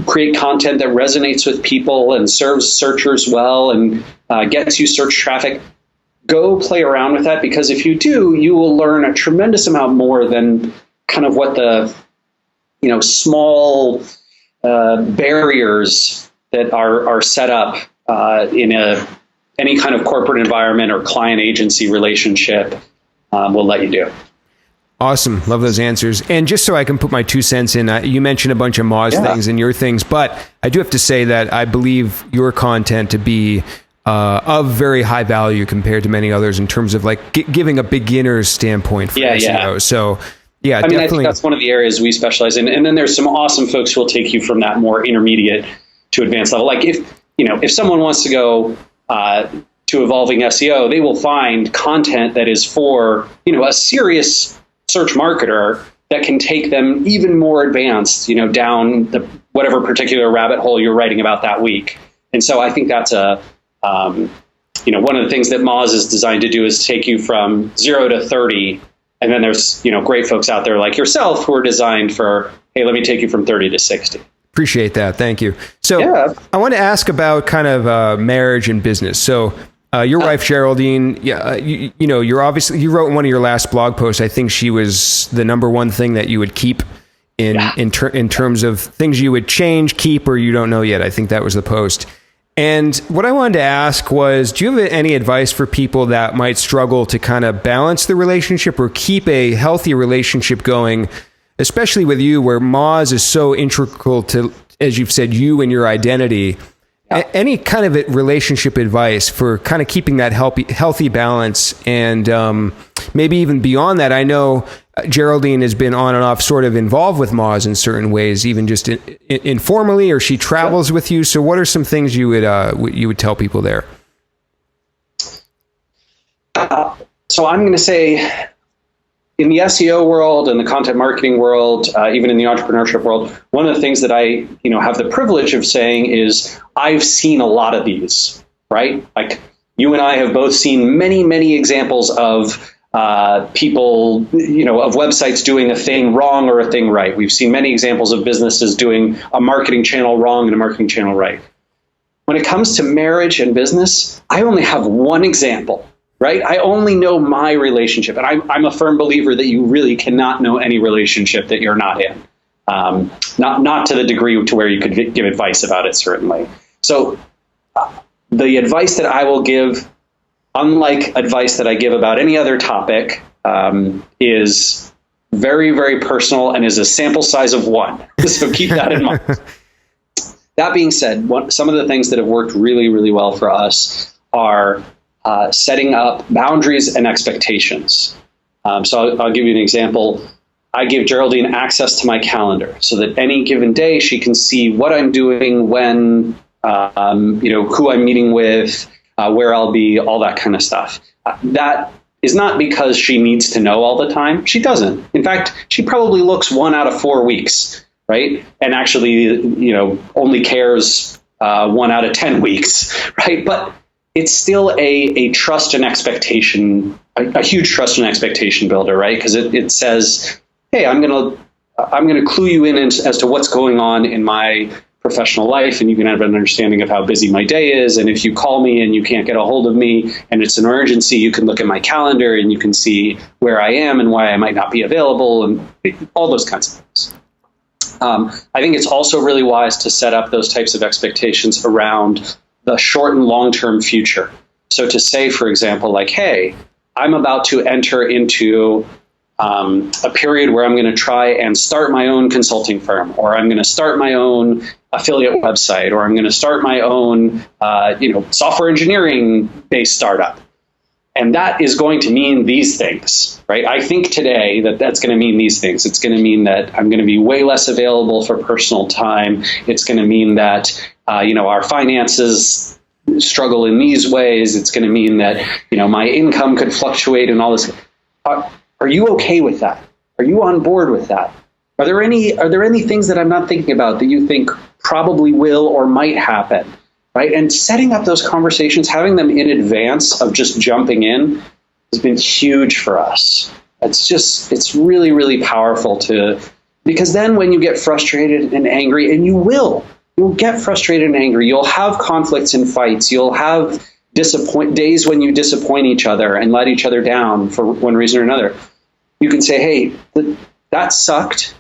create content that resonates with people and serves searchers well and gets you search traffic. Go play around with that, because if you do, you will learn a tremendous amount more than kind of what the small barriers that are set up in any kind of corporate environment or client agency relationship will let you do. Awesome. Love those answers. And just so I can put my 2 cents in, you mentioned a bunch of Moz things and your things, but I do have to say that I believe your content to be of very high value compared to many others in terms of like giving a beginner's standpoint for SEO. So yeah, I think that's one of the areas we specialize in. And then there's some awesome folks who will take you from that more intermediate to advanced level. Like if someone wants to go to evolving SEO, they will find content that is for, a serious search marketer that can take them even more advanced, down the whatever particular rabbit hole you're writing about that week. And so I think that's one of the things that Moz is designed to do is take you from 0 to 30. And then there's, great folks out there like yourself who are designed for, hey, let me take you from 30 to 60. Appreciate that. Thank you. So I want to ask about kind of marriage and business. So your wife, Geraldine, you're obviously, you wrote in one of your last blog posts, I think she was the number one thing that you would keep in terms of things you would change, keep, or you don't know yet. I think that was the post. And what I wanted to ask was, do you have any advice for people that might struggle to kind of balance the relationship or keep a healthy relationship going, especially with you, where Moz is so integral to, as you've said, you and your identity? Any kind of relationship advice for kind of keeping that healthy balance, and maybe even beyond that? I know Geraldine has been on and off sort of involved with Moz in certain ways, even just informally, or she travels with you. So what are some things you would tell people there? So I'm going to say, in the SEO world and the content marketing world, even in the entrepreneurship world, one of the things that I, have the privilege of saying is I've seen a lot of these, right? Like you and I have both seen many, many examples of people, of websites doing a thing wrong or a thing right. We've seen many examples of businesses doing a marketing channel wrong and a marketing channel right. When it comes to marriage and business, I only have one example. Right? I only know my relationship. And I'm a firm believer that you really cannot know any relationship that you're not in. Not to the degree to where you could give advice about it, certainly. So the advice that I will give, unlike advice that I give about any other topic, is very, very personal and is a sample size of one. So keep that in mind. That being said, some of the things that have worked really, really well for us are setting up boundaries and expectations. So I'll give you an example. I give Geraldine access to my calendar so that any given day she can see what I'm doing, when, who I'm meeting with, where I'll be, all that kind of stuff. That is not because she needs to know all the time. She doesn't. In fact, she probably looks 1 out of 4 weeks, right? And actually, only cares 1 out of 10 weeks, right? But it's still a trust and expectation, a huge trust and expectation builder, right? Because it says, hey, I'm gonna clue you in as to what's going on in my professional life, and you can have an understanding of how busy my day is. And if you call me and you can't get a hold of me and it's an emergency, you can look at my calendar and you can see where I am and why I might not be available, and all those kinds of things. I think it's also really wise to set up those types of expectations around the short and long-term future. So to say, for example, like, hey, I'm about to enter into a period where I'm going to try and start my own consulting firm, or I'm going to start my own affiliate website, or I'm going to start my own, software engineering-based startup. And that is going to mean these things, right? I think today that that's going to mean these things. It's going to mean that I'm going to be way less available for personal time. It's going to mean that, our finances struggle in these ways. It's going to mean that, my income could fluctuate and all this. Are you okay with that? Are you on board with that? Are there any things that I'm not thinking about that you think probably will or might happen? Right? And setting up those conversations, having them in advance of just jumping in has been huge for us. It's really, really powerful because then when you get frustrated and angry, and you'll get frustrated and angry, you'll have conflicts and fights, you'll have days when you disappoint each other and let each other down for one reason or another. You can say, hey, that sucked,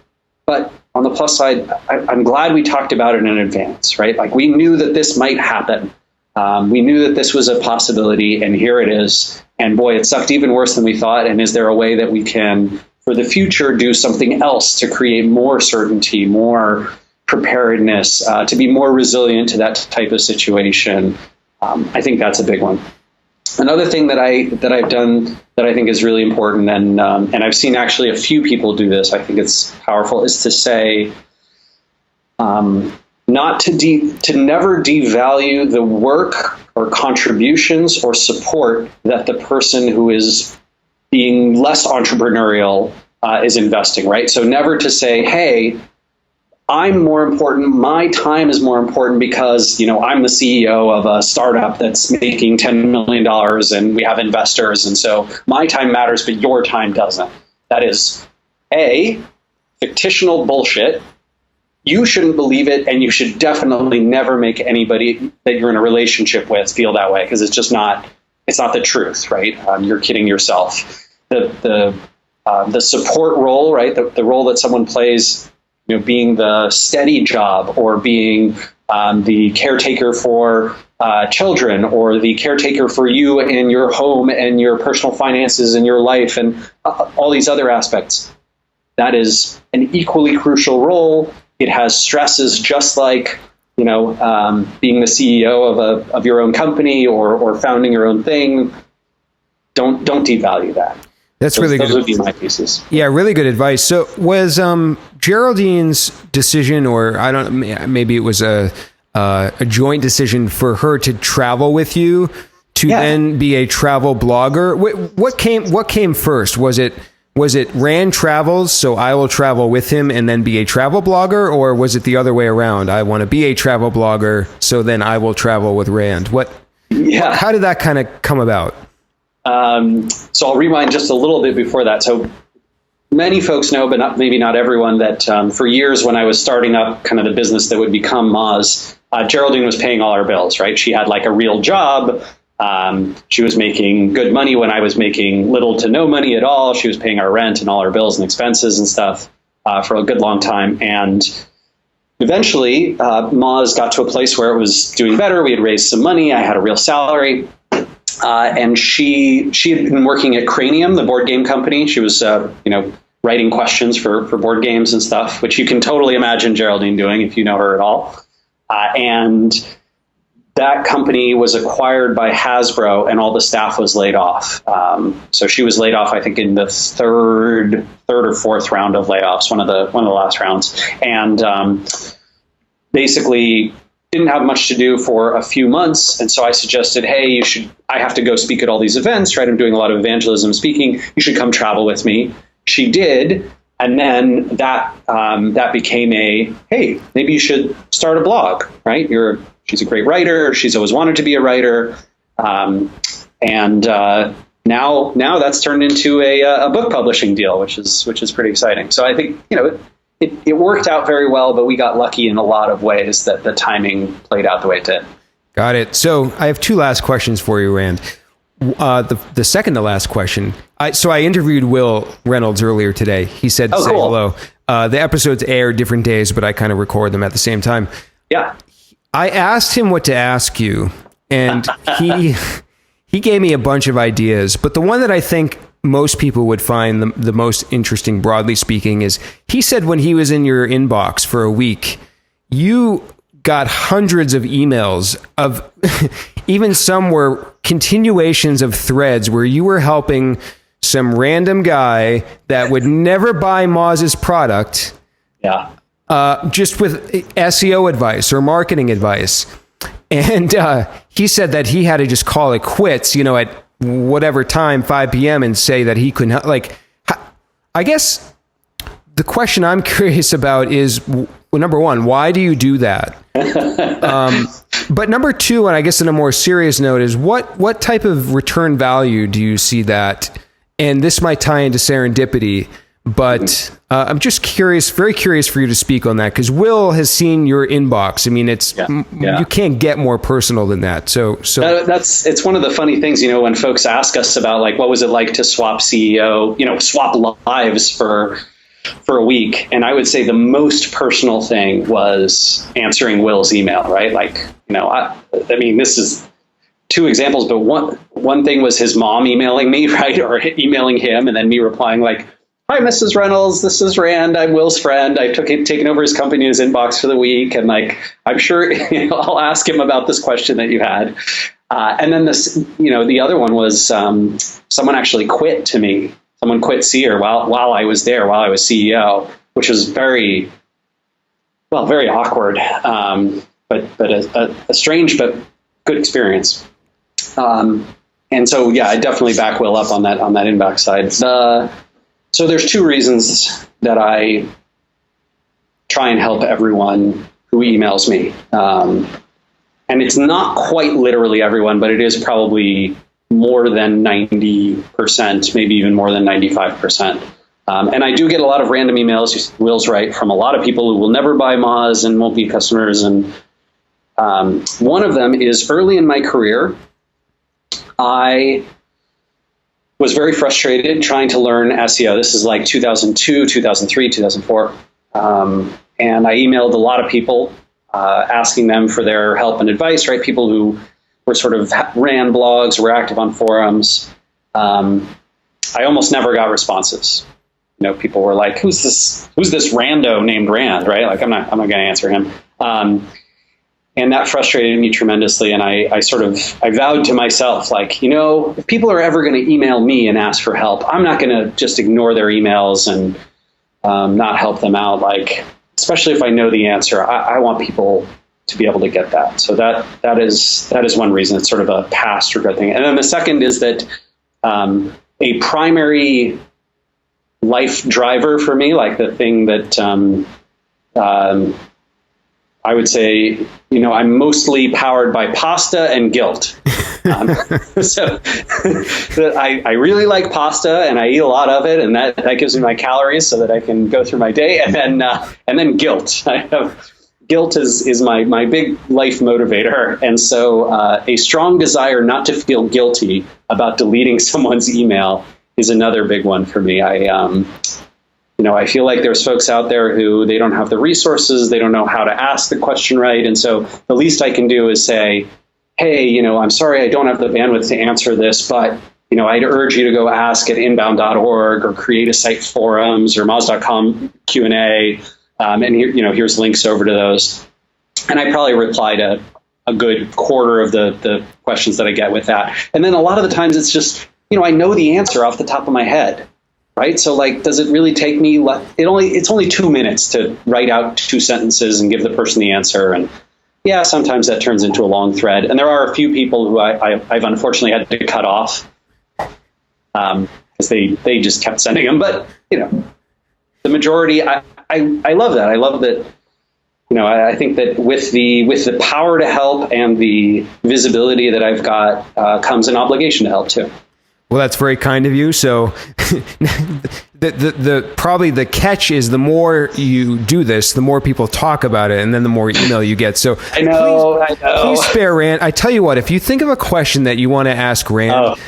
but on the plus side, I'm glad we talked about it in advance, right? Like we knew that this might happen. We knew that this was a possibility, and here it is. And boy, it sucked even worse than we thought. And is there a way that we can, for the future, do something else to create more certainty, more preparedness, to be more resilient to that type of situation? I think that's a big one. Another thing that I've done that I think is really important, and I've seen actually a few people do this, I think it's powerful, is to say, not to never devalue the work or contributions or support that the person who is being less entrepreneurial is investing, right? So never to say, hey, I'm more important. My time is more important because, I'm the CEO of a startup that's making $10 million and we have investors. And so my time matters, but your time doesn't. That is fictional bullshit. You shouldn't believe it. And you should definitely never make anybody that you're in a relationship with feel that way, because it's not the truth, right? You're kidding yourself. The support role, right? The role that someone plays, being the steady job or being the caretaker for children or the caretaker for you and your home and your personal finances and your life and all these other aspects. That is an equally crucial role. It has stresses just like, being the CEO of your own company or founding your own thing. Don't devalue that. That's really good. Those would be my pieces. Yeah, really good advice. So was Geraldine's decision, or maybe it was a joint decision for her to travel with you to then be a travel blogger? What came first? Was it Rand travels, so I will travel with him and then be a travel blogger, or was it the other way around? I want to be a travel blogger, so then I will travel with Rand. How did that kind of come about? So I'll rewind just a little bit before that. So many folks know, but maybe not everyone, that for years when I was starting up kind of the business that would become Moz, Geraldine was paying all our bills, right? She had like a real job. She was making good money when I was making little to no money at all. She was paying our rent and all our bills and expenses and stuff for a good long time. And eventually, Moz got to a place where it was doing better. We had raised some money. I had a real salary. And she had been working at Cranium, the board game company. She was, writing questions for board games and stuff, which you can totally imagine Geraldine doing if you know her at all. And that company was acquired by Hasbro, and all the staff was laid off. So she was laid off, I think, in the third or fourth round of layoffs, one of the last rounds, and basically didn't have much to do for a few months. And so I suggested, hey, I have to go speak at all these events, right? I'm doing a lot of evangelism speaking. You should come travel with me. She did. And then that became hey, maybe you should start a blog, right? She's a great writer. She's always wanted to be a writer. And now that's turned into a book publishing deal, which is pretty exciting. So I think, it worked out very well, but we got lucky in a lot of ways that the timing played out the way it did. Got it. So I have two last questions for you, Rand. The second to last question. I interviewed Will Reynolds earlier today. He said, say cool. Hello. The episodes air different days, but I kind of record them at the same time. Yeah. I asked him what to ask you, and he gave me a bunch of ideas, but the one that I think most people would find the most interesting, broadly speaking, is he said when he was in your inbox for a week, you got hundreds of emails of even some were continuations of threads where you were helping some random guy that would never buy Moz's product. Yeah. Just with SEO advice or marketing advice. And he said that he had to just call it quits, at whatever time, 5 p.m. and say that he couldn't, I guess the question I'm curious about is, number one, why do you do that? But number two, and I guess on a more serious note, is what type of return value do you see that? And this might tie into serendipity, but I'm just curious, very curious for you to speak on that, because Will has seen your inbox. I mean, you can't get more personal than that. So it's one of the funny things, when folks ask us about what was it like to swap CEO, swap lives for a week. And I would say the most personal thing was answering Will's email, right? I mean, this is two examples, but one thing was his mom emailing me, right? Or emailing him and then me replying "Hi, Mrs. Reynolds, this is Rand. I'm Will's friend. I've taken over his company, his inbox for the week. And I'm sure I'll ask him about this question that you had. And then the other one was someone actually quit to me. Someone quit Seer while I was there, while I was CEO, which was very awkward, but a strange but good experience. And so, I definitely back Will up on that inbox side. So there's two reasons that I try and help everyone who emails me. And it's not quite literally everyone, but it is probably more than 90%, maybe even more than 95%. And I do get a lot of random emails, Will's right, from a lot of people who will never buy Moz and won't be customers. And one of them is early in my career, I was very frustrated trying to learn SEO. This is 2002, 2003, 2004. And I emailed a lot of people asking them for their help and advice, right? People who were sort of ran blogs, were active on forums. I almost never got responses. People were like, who's this rando named Rand, right? I'm not going to answer him. And that frustrated me tremendously. And I vowed to myself, if people are ever going to email me and ask for help, I'm not going to just ignore their emails and not help them out. Especially if I know the answer, I want people to be able to get that. So that is one reason. It's sort of a past regret thing. And then the second is that a primary life driver for me, the thing that I would say, I'm mostly powered by pasta and guilt. So I really like pasta and I eat a lot of it, and that gives me my calories so that I can go through my day. And then guilt. Guilt is my big life motivator. And so a strong desire not to feel guilty about deleting someone's email is another big one for me. I feel like there's folks out there who they don't have the resources, they don't know how to ask the question right. And so the least I can do is say, hey, I'm sorry I don't have the bandwidth to answer this, but I'd urge you to go ask at inbound.org or create a site forums or moz.com Q&A. And here's links over to those. And I probably reply to a good quarter of the questions that I get with that. And then a lot of the times it's just, I know the answer off the top of my head. Right. So does it really take me? It's only 2 minutes to write out 2 sentences and give the person the answer. And sometimes that turns into a long thread. And there are a few people who I've unfortunately had to cut off because they just kept sending them. But, the majority, I love that. I love that. I think that with the power to help and the visibility that I've got comes an obligation to help too. Well, that's very kind of you. So the probably the catch is the more you do this, the more people talk about it, and then the more email you get. So I know. Please spare Rand. I tell you what, if you think of a question that you want to ask Rand,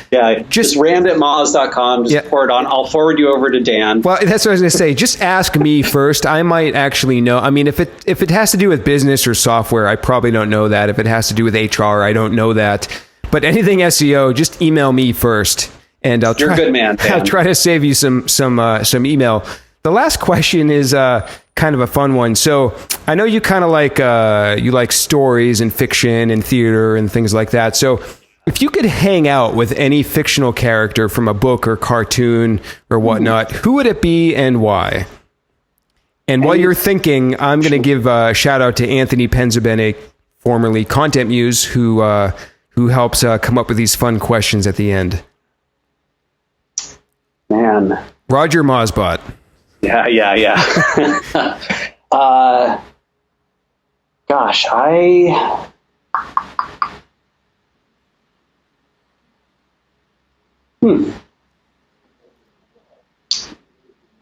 just Rand at moz.com, just pour it on. I'll forward you over to Dan. Well, that's what I was going to say. Just ask me first. I might actually know. I mean, if it has to do with business or software, I probably don't know that. If it has to do with HR, I don't know that. But anything SEO, just email me first, and I'll try. You're a good man, Dan. I'll try to save you some email. The last question is kind of a fun one. So I know you kind of like you like stories and fiction and theater and things like that. So if you could hang out with any fictional character from a book or cartoon or whatnot, who would it be and why? And while you're thinking, I'm going to give a shout out to Anthony Penzabene, formerly Content Muse, who helps come up with these fun questions at the end. Man. Roger Mozbot. Yeah. Gosh, I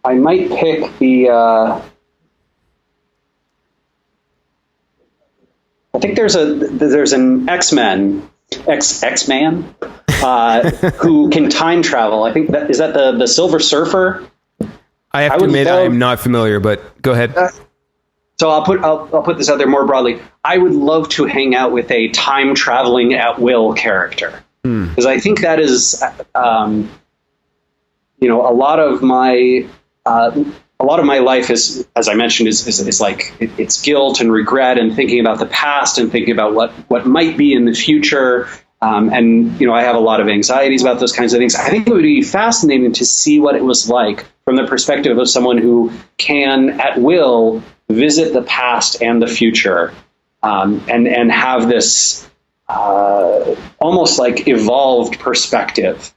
might pick the, I think there's an X-Man who can time travel. I think is that the Silver Surfer? I have to admit, I am not familiar, but go ahead. So I'll put this out there more broadly. I would love to hang out with a time traveling at will character, because I think that is, a lot of my life is, as I mentioned, is like it's guilt and regret and thinking about the past and thinking about what might be in the future. And I have a lot of anxieties about those kinds of things. I think it would be fascinating to see what it was like from the perspective of someone who can, at will, visit the past and the future, and have this almost like evolved perspective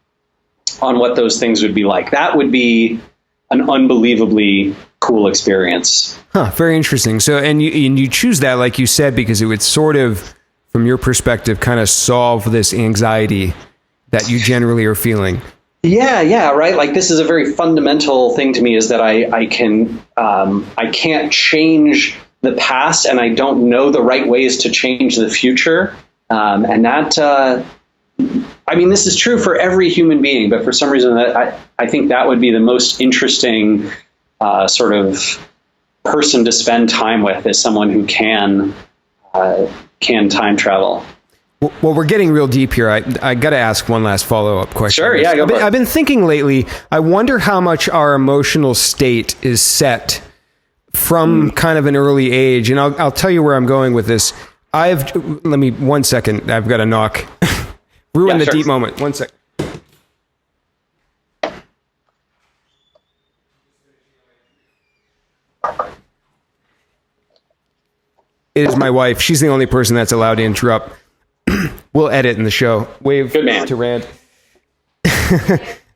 on what those things would be like. That would be an unbelievably cool experience. Very interesting. So, and you choose that, like you said, because it would sort of, from your perspective, kind of solve this anxiety that you generally are feeling. Yeah, right. Like, this is a very fundamental thing to me, is that I can't change the past, and I don't know the right ways to change the future. And that, this is true for every human being, but for some reason I think that would be the most interesting sort of person to spend time with, is someone who can time travel. Well, we're getting real deep here. I got to ask one last follow-up question. Sure, yeah, go for it. I've been thinking lately, I wonder how much our emotional state is set from kind of an early age. And I'll tell you where I'm going with this. One second. I've got to knock. Ruin the deep moment. 1 second. It is my wife. She's the only person that's allowed to interrupt. We'll edit in the show. Wave to Rand.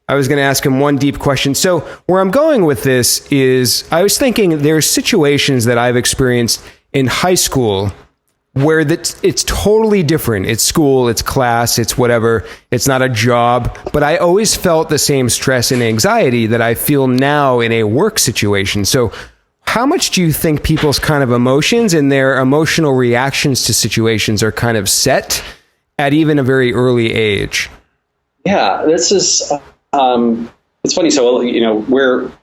I was going to ask him one deep question. So where I'm going with this is, I was thinking there's situations that I've experienced in high school where it's totally different. It's school, it's class, it's whatever. It's not a job. But I always felt the same stress and anxiety that I feel now in a work situation. So how much do you think people's kind of emotions and their emotional reactions to situations are kind of set at even a very early age? Yeah, this is, it's funny. So,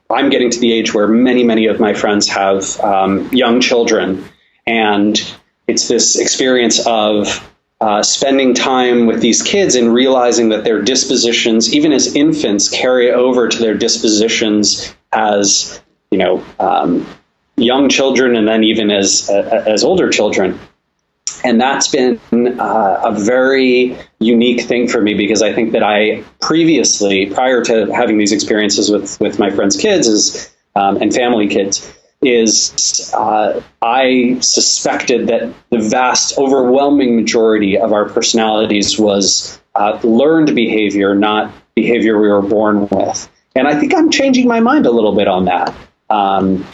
I'm getting to the age where many of my friends have young children, and it's this experience of spending time with these kids and realizing that their dispositions, even as infants, carry over to their dispositions as, young children, and then even as older children. And that's been a very unique thing for me, because I think that I prior to having these experiences with my friends' kids and family kids, I suspected that the vast, overwhelming majority of our personalities was learned behavior, not behavior we were born with. And I think I'm changing my mind a little bit on that. And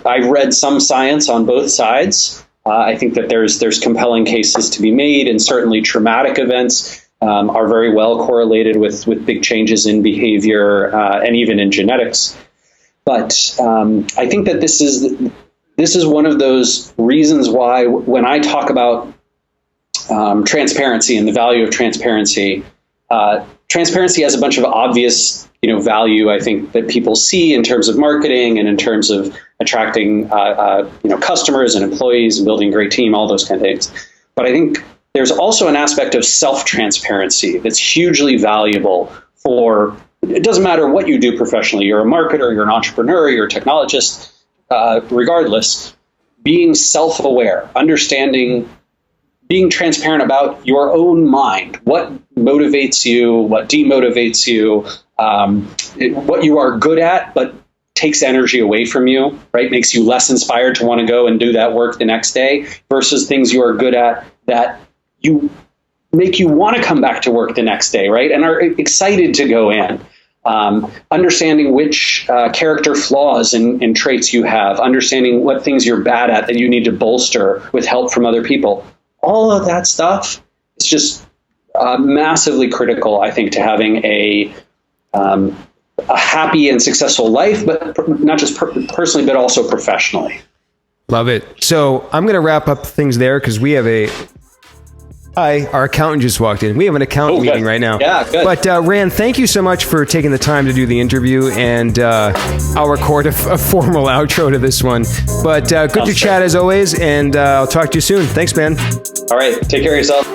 I've read some science on both sides. I think that there's compelling cases to be made, and certainly traumatic events are very well correlated with big changes in behavior and even in genetics. But I think that this is one of those reasons why, when I talk about transparency and the value of transparency, transparency has a bunch of obvious value, I think, that people see in terms of marketing and in terms of attracting customers and employees and building a great team, all those kind of things. But I think there's also an aspect of self-transparency that's hugely valuable for it doesn't matter what you do professionally. You're a marketer, you're an entrepreneur, you're a technologist, regardless, being self-aware, understanding, being transparent about your own mind, what motivates you, what demotivates you, what you are good at, but takes energy away from you, right? Makes you less inspired to want to go and do that work the next day versus things you are good at that you make you want to come back to work the next day, right? And are excited to go in. Understanding which character flaws and traits you have, understanding what things you're bad at that you need to bolster with help from other people. All of that stuff is just massively critical, I think, to having a happy and successful life, but not just personally, but also professionally. Love it. So I'm going to wrap up things there because we have our accountant just walked in. We have an accountant meeting right now. Yeah, good. But Rand, thank you so much for taking the time to do the interview, and I'll record a formal outro to this one. But good to chat as always, and I'll talk to you soon. Thanks, man. All right. Take care of yourself.